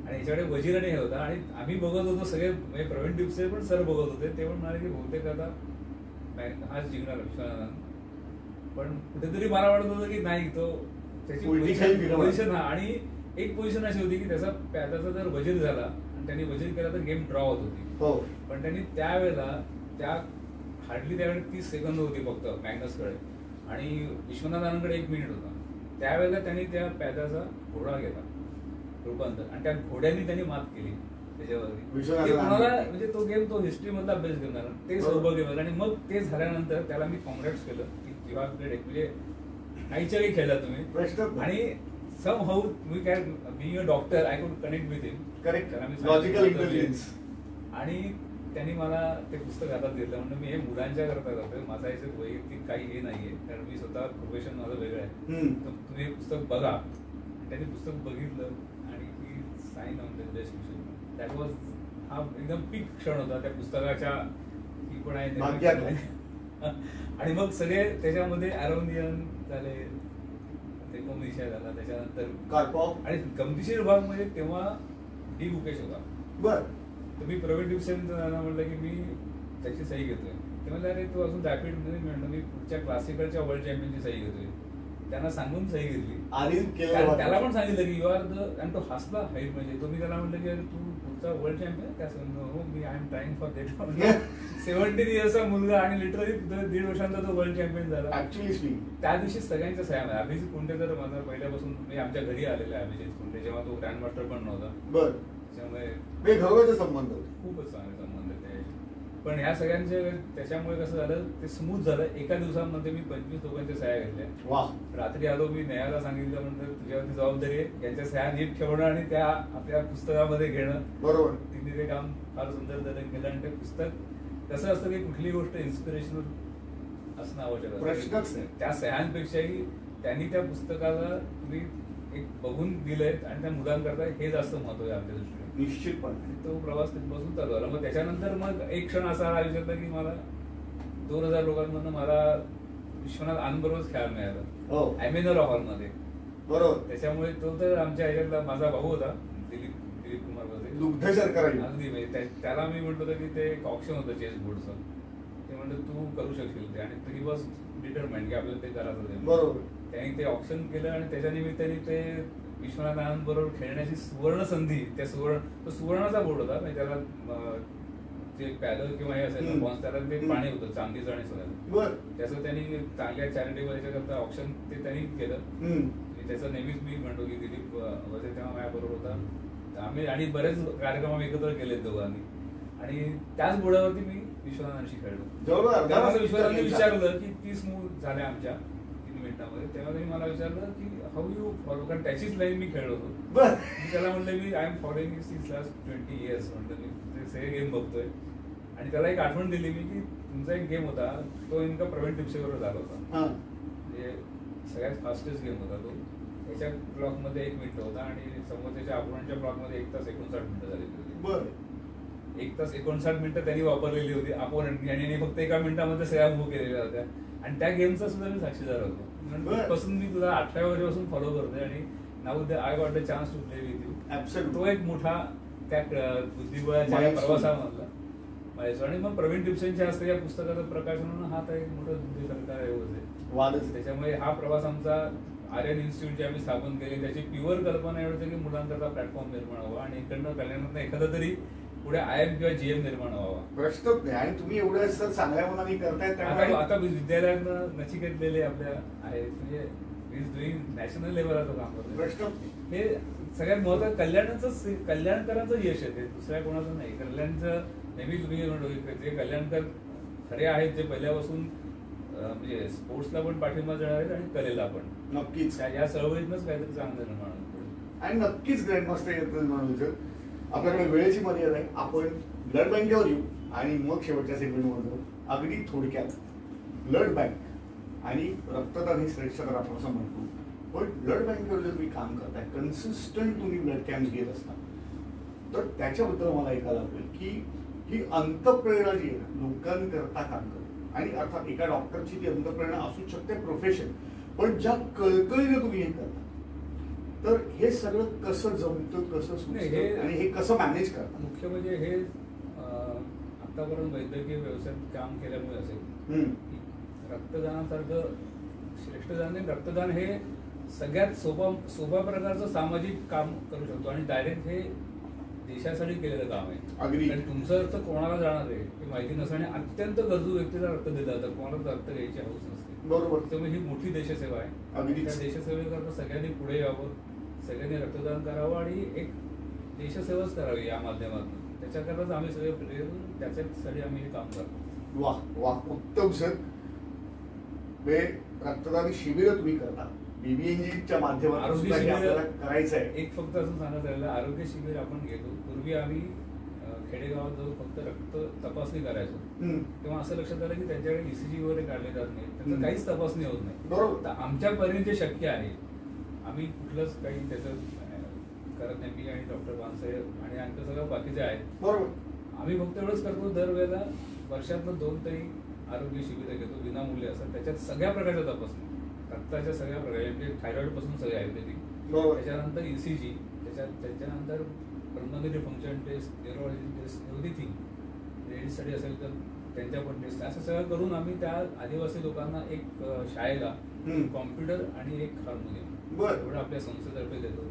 आणि याच्याकडे वजीर आणि हे होता. आणि आम्ही बघत होतो सगळे, म्हणजे प्रवीण टिपसे पण सर बघत होते. ते पण म्हणाले की बहुतेक आता हाच जिंकणार विश्वनाथ आनंद. पण कुठेतरी मला वाटत होतं की नाही, तो त्याची पोझिशन. आणि एक पोझिशन अशी होती की त्याचा जर वजीर झाला आणि त्यांनी वजीर केला तर गेम ड्रॉ होत होती. पण त्यांनी त्यावेळेला हार्डली त्यावेळेला 30 सेकंद होती फक्त मॅग्नसकडे आणि विश्वनाथ आनंदकडे 1 मिनिट होता. त्यावेळेला त्यांनी त्या पॅदाचा घोडा घेतला रूपांतर, आणि त्या घोड्यांनी त्यांनी मात केली त्याच्यावरती. कोणाला म्हणजे तो गेम, तो हिस्ट्री मधला बेस्ट गेम झाला. ते सौभाग्य मिळालं. आणि मग ते झाल्यानंतर त्याला मी कॉंग्रॅट्स केलं की यू हॅव प्लेड, म्हणजे काहीच्या काही खेळला तुम्ही. आणि somehow we can being a doctor I could connect with him. Correct. Logical intelligence. आणि त्यांनी मला ते पुस्तक हातात दिलं. म्हणजे मी हे मुलांच्या करता करतोय, माझा याच्यात वैयक्तिक काही हे नाहीये, कारण मी स्वतः प्रोफेशन माझं वेगळं आहे. तर तुम्ही हे पुस्तक बघा. त्यांनी पुस्तक बघितलं आणि ही साइन ऑन द बेस्ट विषय. दॅट वॉज, हा एकदम पीक क्षण होता त्या पुस्तकाच्या. ही पण आहे. आणि मग सगळे त्याच्यामध्ये अरोनियन झाले, ते कोमिशा झाला, त्याच्यानंतर कार्पॉफ. आणि गमतीशीर भाग म्हणजे तेव्हा डी गुकेश होता. बर. तर मी प्रवीण टिपसेंना म्हटलं की मी त्याची सही घेतोय. ते म्हणलं अरे तू अजून रॅपिड मध्ये म्हणलं मी पुढच्या क्लासिकलच्या वर्ल्ड चॅम्पियनची सही घेतोय. त्यांना सांगून सही घेतली. आणि त्याला पण सांगितलं की यू आर द, आणि तो हसला हाईट म्हणजे. तो मी त्याला म्हटलं की तू पुढचा वर्ल्ड चॅम्पियन त्या हो मी I am trying for that. 17 इयर्सचा मुलगा आणि लिटरली 1.5 वर्षांचा तो वर्ल्ड चॅम्पियन झाला. ऍक्च्युअली त्या दिवशी सगळ्यांच्या सह्या आहे. अभिजित कुंटे तर माझा पहिल्यापासून मी आमच्या घरी आलेला आहे. अभिजित कुंटे जेव्हा तो ग्रँड मास्टर पण नव्हता. बर. त्याच्यामुळे घरगुती संबंध खूपच चांगले संबंध त्याचे. पण ह्या सगळ्यांचे त्याच्यामुळे कसं झालं ते स्मूथ झालं. एका दिवसामध्ये मी 25 लोकांच्या सह्या घेतल्या. वा. रात्री आलो मी नेहाला सांगितलं म्हणलं तुझ्यावरती जबाबदारी आहे यांच्या सह्या नीट ठेवणं आणि त्या आपल्या पुस्तकामध्ये घेणं. बरोबर. तिने ते काम फार सुंदर तऱ्हेने केलं. आणि ते पुस्तक कसं असतं की कुठली गोष्ट इन्स्पिरेशनल असणं आवश्यक असतं. प्रश्नच नाही. त्या सह्यांपेक्षाही त्यांनी त्या पुस्तकाला तुम्ही एक बघून दिलंय आणि त्या मुलांकरता हे जास्त महत्व आहे आमच्या दृष्टीने. निश्चितपणे तो प्रवास तिथपासून चालू झाला. मग त्याच्यानंतर मग एक क्षण असा आयुष्यातला की मला 2000 लोकांमधून मला विश्वनाथ आनंदबरोबरच खेळायला मिळालं. ॲमेनॉल हॉलमध्ये. बरोबर. त्याच्यामुळे तो तर आमच्या ह्याच्यातला माझा भाऊ होता दिलीप कुमार बसे. दुग्धशर्करा अगदी म्हणजे त्याला मी म्हटलं होतं की ते एक ऑप्शन होतं चेस बोर्डचं. ते म्हणलं तू करू शकशील ते. आणि ही वॉज डिटरमाइंड की आपल्याला ते करायचं. बरोबर. त्यांनी ते ऑप्शन केलं आणि त्याच्या निमित्ताने ते विश्वनाथ आनंद बरोबर खेळण्याची सुवर्ण संधी. त्या सुवर्णाचा बोर्ड होता म्हणजे त्याला जे पॅदल किंवा हे असेल बॉन्स त्याला ते पाणी होतं चांदीचं आणि सगळं. त्याचं त्यांनी चांगल्या चॅरिटेबल याच्याकरता ऑप्शन ते त्यांनी केलं. त्याचं नेहमीच मी म्हणतो की दिलीप वसे तेव्हा माझ्याबरोबर होता. आम्ही आणि बरेच कार्यक्रम आम्ही एकत्र केलेत दोघांनी. आणि त्याच बोर्डावरती मी विश्वनाथांशी खेळलो. तेव्हा विश्वनाथांनी विचारलं की 30 मूव्ह झाल्या आमच्या 3 मिनिटांमध्ये. तेव्हा त्यांनी मला विचारलं की हाऊ यू फॉलो, कारण त्याचीच लाईन मी खेळलो होतो. मी त्याला म्हटलं मी I am following since last 20 years. म्हटलं मी ते सगळे गेम बघतोय. आणि त्याला एक आठवण दिली मी की तुमचा एक गेम होता तो नेमका प्रवीण टिपसेबरोबर झाला होता. म्हणजे सगळ्यात फास्टेस्ट गेम होता तो. याच्या ब्लॉकमध्ये 1 मिनिट होता आणि समोरच्या अपोनंटच्या ब्लॉकमध्ये 1 तास 59 मिनिटं झाली होती. 1 तास 59 मिनिटं त्यांनी वापरलेली होती अपोनंटनी आणि फक्त 1 मिनिटामध्ये सगळ्या मूव्ह केलेल्या होत्या. आणि त्या गेमचा सुद्धा मी साक्षीदार होतो. पासून मी तुला 18व्या वर्षापासून फॉलो करतोय आणि now I got the chance to play with you. तो एक मोठा त्या बुद्धिबळाच्या प्रवासामधला माझ्या. आणि मग प्रवीण टिपसेंच्या हस्ते या पुस्तकाचं प्रकाशन होणं हा तर एक मोठं दुर्दैव आहे. त्याच्यामुळे हा प्रवास आमचा आर्यन इन्स्टिट्यूट जे आम्ही स्थापन केले त्याची प्युअर कल्पना एवढं की मुलांकरता प्लॅटफॉर्म निर्माण व्हावा आणि इकडनं कल्याणात एखादा तरी पुढे IIM किंवा GM निर्माण व्हावा. प्रश्नच नाही. आणि तुम्ही एवढं सर चांगल्या मनाने करताय. आता विद्यालयांना नचिकेतलेले आपल्या आहेत म्हणजे इज डुईंग नॅशनल लेवलला तो काम करतो. प्रश्न हे सगळ्यात महत्वाचं कल्याणकरांचं यश आहे. दुसऱ्या कोणाचं नाही. कल्याणचं नेहमी तुम्ही म्हणतो जे कल्याणकर खरे आहेत जे पहिल्यापासून म्हणजे स्पोर्ट्सला पण पाठिंबा देणार आहेत आणि कलेला पण. नक्कीच या चळवळीतनंच काहीतरी चांगलं निर्माण होतं. आणि नक्कीच ग्रँडमास्टर येतं. आपल्याकडे वेळेची मर्यादा आहे. आपण ब्लड बँकेवर येऊ आणि मग शेवटच्या सेगमेंटमध्ये अगदी थोडक्यात ब्लड बँक आणि रक्तदान ही श्रेष्ठ तर आपण असं म्हणतो. पण ब्लड बँकेवर जर तुम्ही काम करताय कन्सिस्टंट तुम्ही ब्लड कॅम्प घेत असता तर त्याच्याबद्दल मला ऐकायला आवडेल की ही अंतःप्रेरणा जी आहे लोकांकरता काम करते. आणि अर्थात एका डॉक्टरची ती अंतःप्रेरणा असू शकते प्रोफेशन. पण ज्या कळकळीने तुम्ही हे करता तर हे सगळं कसं जमतं कसं सुचतं आणि हे कसं मॅनेज करतात. मुख्य म्हणजे हे आतापर्यंत वैद्यकीय व्यवसायात काम केल्यामुळे असेल रक्तदानासारखं श्रेष्ठ दान. रक्तदान हे सगळ्यात सोपा प्रकारचं सामाजिक काम करू शकतो आणि डायरेक्ट हे देशासाठी केलेलं काम आहे. अगदी. आणि तुमचं अर्थ कोणाला जाणार आहे हे माहिती नसतं आणि अत्यंत गरजू व्यक्तीला रक्त दिलं जातं. कोणाला रक्त घ्यायची हौस नसते. बरोबर. त्यामुळे ही मोठी देशसेवा आहे. अगदी. त्या देशसेवेकरता सगळ्यांनी पुढे यावं, सगळ्यांनी रक्तदान करावं आणि एक देशसेवाच करावी या माध्यमातून. त्याच्याकरताच आम्ही सगळे प्रेरित त्याच्यासाठी आम्ही हे काम करतो. वा वा उत्तम सर. रक्तदान शिबिर तुम्ही करता BBNGच्या माध्यमातून करायचं आहे. एक फक्त असं सांगत राहिलं आरोग्य शिबिर आपण घेतो. पूर्वी आम्ही खेडेगावात जाऊन फक्त रक्त तपासणी करायचो. तेव्हा असं लक्षात आलं की त्यांच्याकडे ECG वगैरे काढले जात नाही. त्यांचं काहीच तपासणी होत नाही. बरोबर. आमच्यापर्यंत जे शक्य आहे आम्ही कुठलंच काही त्याचं करत नाही. मी आणि डॉक्टर बांसाहेब आणि आमचं सगळं बाकीचे आहेत. बरोबर. आम्ही फक्त एवढंच करतो दरवेळेला वर्षातनं 2 तरी आरोग्य शिबिर घेतो विनामूल्य असतात. त्याच्यात सगळ्या प्रकारच्या तपासणी रक्ताच्या सगळ्या प्रकारे म्हणजे थायरॉइड पासून सगळे आयुर्वेदिक. त्याच्यानंतर ECG त्याच्यानंतर pulmonary function test neurology test everything. लेडीजसाठी असेल तर त्यांच्या पण टेस्ट असं सगळं करून आम्ही त्या आदिवासी लोकांना एक शाळेला कॉम्प्युटर आणि एक हार्मोनियम बर. एवढं आपल्या संस्थेतर्फे देतो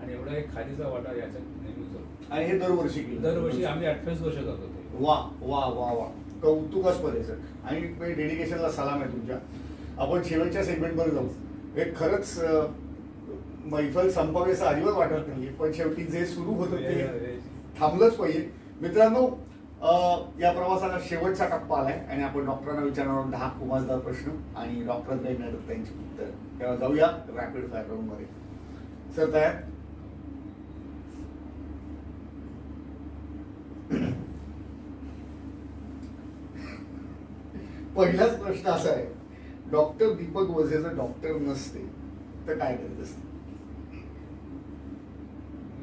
आणि एवढा एक खालीचा वाटा याच्यात नेहमी होतो. आणि हे दरवर्षी केलं? दरवर्षी आम्ही 28 वर्ष करतो ते. वा वा वा वा, कौतुकास्पद आहे सर. आणि डेडिकेशनला सलाम आहे तुमच्या. आपण शेवटच्या सेगमेंटमध्ये जाऊ. हे खरंच मैफल संपावेसं अजिबात वाटत नाही, पण शेवटी जे सुरू होतं ते थांबलंच पाहिजे. मित्रांनो, या प्रवासाला शेवटचा टप्पा आलाय आणि आपण डॉक्टरांना विचारणार 10 खुमासदार प्रश्न आणि डॉक्टरांकडे येणार त्यांची उत्तर. तेव्हा जाऊया रॅपिड फायर राऊंड मध्ये. सर तयार? पहिलाच प्रश्न असा आहे, डॉक्टर दीपक वझे जर डॉक्टर नसते तर काय करत असते?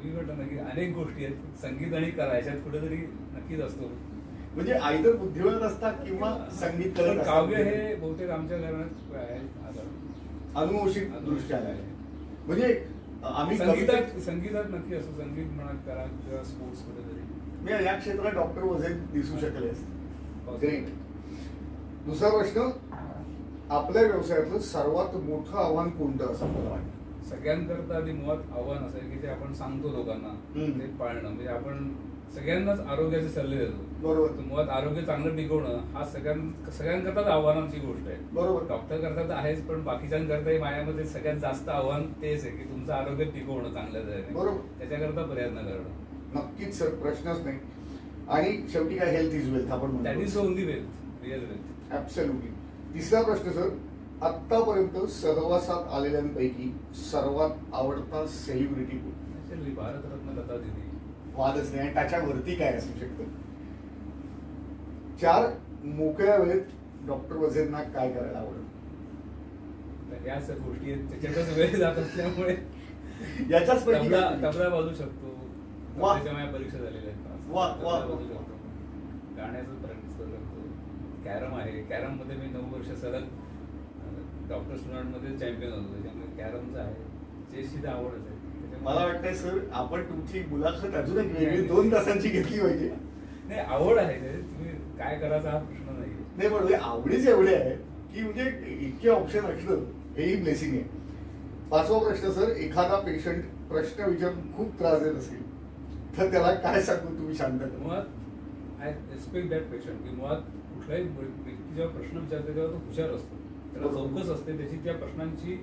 मी म्हटलं ना की अनेक गोष्टी आहेत, संगीत आणि कला याच्यात कुठेतरी नक्कीच असतो. म्हणजे आयदर बुद्धिबळ असतात किंवा संगीत करत असतात. काव्य हे बहुतेक आमच्या घरात आहे, अनुवंशिक दृष्ट्या आहे. म्हणजे आम्ही संगीतात नक्की असतो. संगीत म्हणा, कला किंवा स्पोर्ट्स कुठेतरी या क्षेत्रात डॉक्टर वझे दिसू शकले असते. ग्रेट. दुसरा प्रश्न, आपल्या व्यवसायातलं सर्वात मोठं आव्हान कोणतं असं मला वाटतं? सगळ्यांकरता आधी मुळात आव्हान असं आहे की ते आपण सांगतो लोकांना ते पाळणं. म्हणजे आपण सगळ्यांनाच आरोग्याचे सल्ले देतो, बरोबर. मुळात आरोग्य चांगलं टिकवणं हा सगळ्यांकरताच आव्हानाची गोष्ट आहे. बरोबर. डॉक्टर करता तर आहेच, पण बाकीच्यांकरताही माझ्यामध्ये सगळ्यात जास्त आव्हान तेच आहे की तुमचं आरोग्य टिकवणं चांगल्या तऱ्हेने. बरोबर. त्याच्याकरता प्रयत्न करणं. नक्कीच सर, प्रश्नच नाही. आणि शेवटी काय, हेल्थ इज वेल्थ आपण म्हणतो. That is only wealth, real wealth. Absolutely. तिसरा प्रश्न सर, आतापर्यंत सहवासात आलेल्यांपैकी सर्वात आवडता सेलिब्रिटी कोण? भारतरत्न लता दीदी. वादच नाही. आणि त्याच्यावरती काय असू शकतं? 4, मोकळ्या वेळेत डॉक्टर वझेंना काय करायला आवडतं? या सर गोष्टी आहेत त्याच्यातच वेळ जात असल्यामुळे याच्याच तबला वाजू शकतो. वा. त्याच्या माझ्या परीक्षा झालेल्या आहेत. वा वा. वाजू शकतो. गाण्याचं प्रॅक्टिस करतो. कॅरम आहे. कॅरम मध्ये मी 9 वर्ष सलग डॉक्टर स्टुडंट मध्ये चॅम्पियन होतो. त्याच्यामुळे कॅरमचं आहे. चेसची तर आवडच आहे. मला वाटतंय सर, आपण तुमची मुलाखत अजून एक वेगळी 2 तासांची घेतली पाहिजे. नाही, आवड आहे. तुम्ही काय करायचा हा प्रश्न नाही. पण आवडीच एवढे आहे की म्हणजे इतके ऑप्शन असणं हेही ब्लेसिंग आहे. 5वा प्रश्न सर, एखादा पेशंट प्रश्न विचारून खूप त्रास देत असेल तर त्याला काय सांगून तुम्ही शांत करा? मुळात आय रिस्पेक्ट दॅट पेशंट. की मुळात कुठलाही व्यक्ती जेव्हा प्रश्न विचारते तेव्हा तो हुशार असतो, त्याला चौकस असते. त्याची त्या प्रश्नांची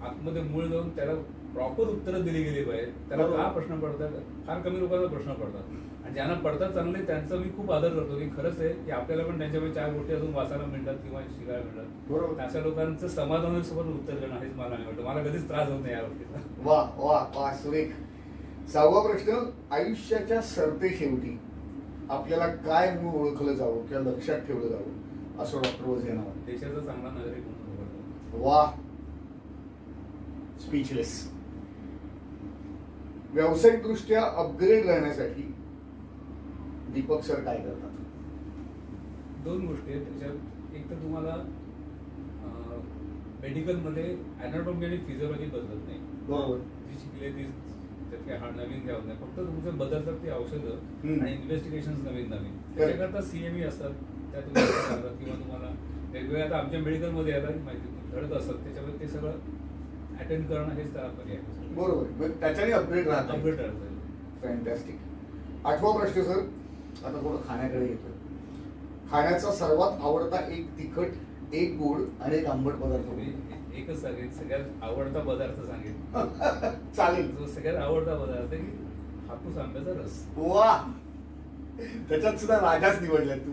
आतमध्ये मूळ जाऊन त्याला प्रॉपर उत्तरं दिली गेली पाहिजे. त्याला का प्रश्न पडतात? फार कमी लोकांना प्रश्न पडतात आणि ज्यांना पडतात चांगले त्यांचा मी खूप आदर करतो. की खरंच आहे की आपल्याला पण त्यांच्यामध्ये 4 गोष्टी अजून वाचायला मिळतात किंवा शिकायला मिळतात. अशा लोकांचं समाधानासोबत उत्तर देणं हेच मला नाही वाटतं. मला कधीच त्रास होत नाही या गोष्टीचा. वा वा वा, सुरेख. 6वा प्रश्न, आयुष्याच्या सरते शेवटी आपल्याला काय म्हणून ओळखलं जावं किंवा लक्षात ठेवलं जावं असं डॉक्टर वझे यांना वाटतं? देशाचा चांगला नागरिक म्हणून. वा, स्पीचलेस. व्यावसायिक दृष्ट्या अपग्रेड राहण्यासाठी दीपक सर काय करतात? 2 गोष्टी आहेत त्याच्यात. एक तर तुम्हाला मेडिकलमध्ये अॅनाटॉमी आणि फिजिओलॉजी बदलत नाही. बरोबर. जी शिकले ती त्यात काय नवीन काय होत नाही. फक्त तुमचं बदलतात ती औषधं आणि इन्व्हेस्टिगेशन नवीन. त्याच्याकरता CME असतात, त्या तुम्हाला सांगतात किंवा तुम्हाला वेगवेगळ्या आता आमच्या मेडिकलमध्ये यायला माहिती घडत असतात. त्याच्यामध्ये ते सगळं अटेंड करणं हेच त्याला पर्याय. बरोबर. त्याच्याने अपग्रेड राहतात. अपग्रेड राहतं. फॅन्टॅस्टिक. 8वा प्रश्न सर, आता थोडं खाण्याकडे येतो. खाण्याचा सर्वात आवडता एक तिखट, एक गोड आणि एक आंबट पदार्थ? एकच सांगेन, सगळ्यात आवडता पदार्थ सांगेन. चालेल. जो सगळ्यात आवडता पदार्थ की हापूस आंब्याचा रस. वा, त्याच्यात सुद्धा राजाच निवडलाय तू.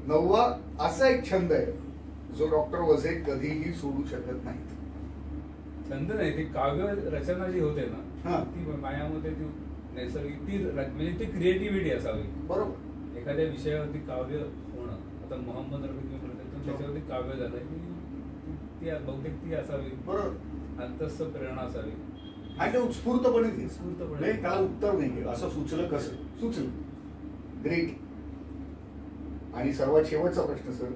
9वा, असा एक छंद आहे जो डॉक्टर वझे कधीही सोडू शकत नाहीत? छंद नाही, ती काव्य रचना जी होते ना ती माझ्यामध्ये ती नैसर्गिक ती म्हणजे ती क्रिएटिव्हिटी असावी. बरोबर. एखाद्या विषयावरती काव्य होणं. आता मोहम्मद रफी म्हणतात त्याच्यावरती काव्य झालंय ती बहुतेक ती असावी. बरोबर. अंतस्थ प्रेरणा असावी आणि ते उत्स्फूर्तपणे त्याला उत्तर नाही असं सुचलं कसं सुचलं. ग्रेट. आणि सर्वात शेवटचा प्रश्न सर,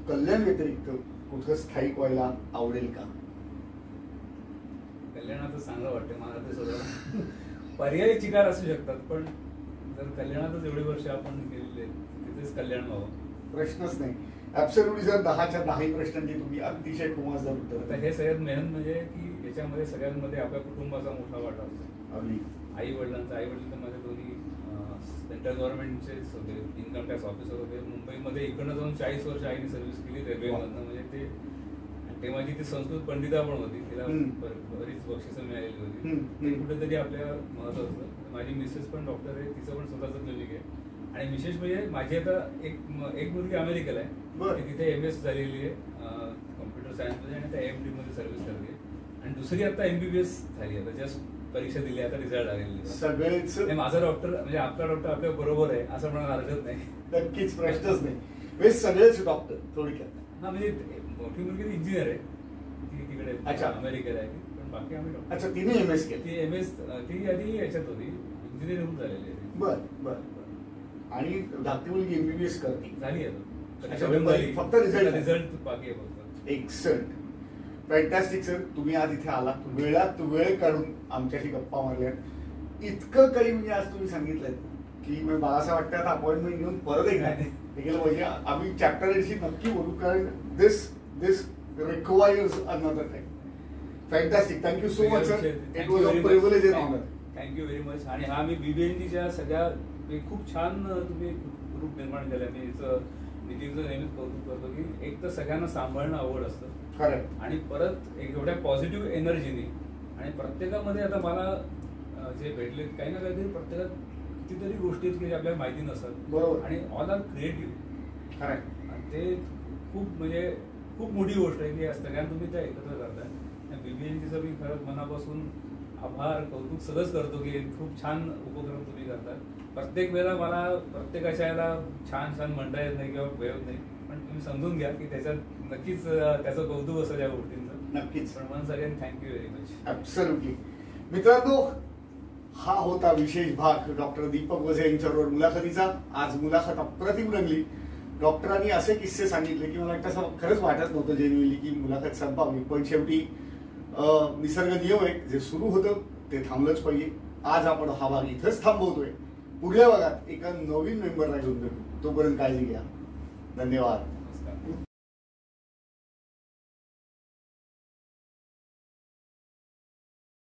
कल्याण व्यतिरिक्त कुठं स्थायिक व्हायला आवडेल का? कल्याणाचं चांगलं वाटतं मला. ते सगळं पर्यायी चिकार असू शकतात, पण जर कल्याणातच एवढी वर्ष आपण गेलेले तिथेच कल्याण व्हावं. प्रश्नच नाही. ऍब्सोल्युटली सर, 10च्या 10 प्रश्नांची तुम्ही अतिशय खुमासदार आता उत्तर. हे सगळ्यात मेहनत म्हणजे की याच्यामध्ये सगळ्यांमध्ये आपल्या कुटुंबाचा मोठा वाटा असतो. अगदी आई वडिल तर माझे दोन्ही सेंट्रल गव्हर्नमेंटचेच होते, इन्कम टॅक्स ऑफिसर होते. मुंबईमध्ये इकडनं जाऊन 40 वर्ष आईने सर्व्हिस केली रेल्वेमधनं. म्हणजे ते तेव्हाची ती संस्कृत पंडिता पण होती, तिला बरीच बक्षिसं मिळालेली होती. ते कुठेतरी आपल्या महत्व असतं. माझी मिसेस पण डॉक्टर आहे, तिचं पण स्वतःचं क्लिनिक आहे. आणि विशेष म्हणजे माझी आता एक मुलगी अमेरिकेला आहे, ती तिथे MS झालेली आहे कॉम्प्युटर सायन्समध्ये आणि त्या AMD मध्ये सर्व्हिस करते. आणि दुसरी आता MBBS झाली, आता जस्ट परीक्षा दिली, आता रिझल्ट आलेली. सगळेच माझा डॉक्टर म्हणजे आपला डॉक्टर आपल्या बरोबर आहे असं म्हणायला हरकत नाही. नक्कीच, प्रश्नच नाही. म्हणजे सगळेच डॉक्टर थोडक्यात. हा म्हणजे मोठी मुलगी इंजिनियर आहे, ती तिकडे अमेरिकेला आहे, पण बाकी आम्ही डॉक्टर. अच्छा, तिने MS केलं. ती MS ती आधी याच्यात होती, इंजिनियर होऊन झालेली आहे. बर बर. आणि धाकटी मुलगी MBBS करते, झाली आहे, फक्त रिझल्ट बाकी आहे फक्त. Excellent, fantastic sir. तुम्ही आज इथे आलात, वेळात वेळ काढून आमच्याशी गप्पा मारल्या. इतकं काही म्हणजे आज तुम्ही सांगितलंय की मला असं वाटतं आता अपॉइंटमेंट घेऊन परत एकदा केलं पाहिजे. आम्ही चॅप्टर एडशी नक्की बोलू, कारण this requires another time. Fantastic, thank you so much sir. It was a privilege and honour. Thank you very much. आणि हा मी BBNGच्या सगळ्या खूप छान तुम्ही ग्रुप निर्माण केला. मी नितीनचं नेहमीच कौतुक करतो की एक तर सगळ्यांना सांभाळणं आवड असतं खरं, आणि परत एक एवढ्या पॉझिटिव्ह एनर्जीने. आणि प्रत्येकामध्ये आता मला जे भेटले काही ना काहीतरी प्रत्येकात कितीतरी गोष्टी आहेत की जे आपल्याला माहिती नसतात. बरोबर. आणि ऑल आर क्रिएटिव्ह. खरं, आणि ते खूप म्हणजे खूप मोठी गोष्ट आहे की सगळ्यांना तुम्ही त्या एकत्र करताय. BBNGचं मी खरंच मनापासून आभार कौतुक सगळंच करतो की खूप छान उपक्रम तुम्ही करता. प्रत्येक वेळेला मला प्रत्येकाच्या याला छान छान म्हणता येत नाही किंवा वेळ नाही, पण तुम्ही समजून घ्या की त्याच्यात नक्कीच त्याचं कौतुक असतं या गोष्टींचं. नक्कीच. पण once again thank you very much. Absolutely. मित्रांनो, हा होता विशेष भाग डॉक्टर दीपक वझे यांच्याबरोबर मुलाखतीचा. आज मुलाखत अप्रतिम रंगली. डॉक्टरांनी असे किस्से सांगितले की मला असं खरंच वाटत नव्हतं जेन्युइनली की मुलाखत संपावी, पण शेवटी निसर्ग नियम आहे, जे सुरू होतं ते थांबलंच पाहिजे. आज आपण हा भाग इथंच थांबवतोय. पुढल्या भागात एका नवीन मेंबरला घेऊन भेटू. तोपर्यंत काळजी घ्या. धन्यवाद.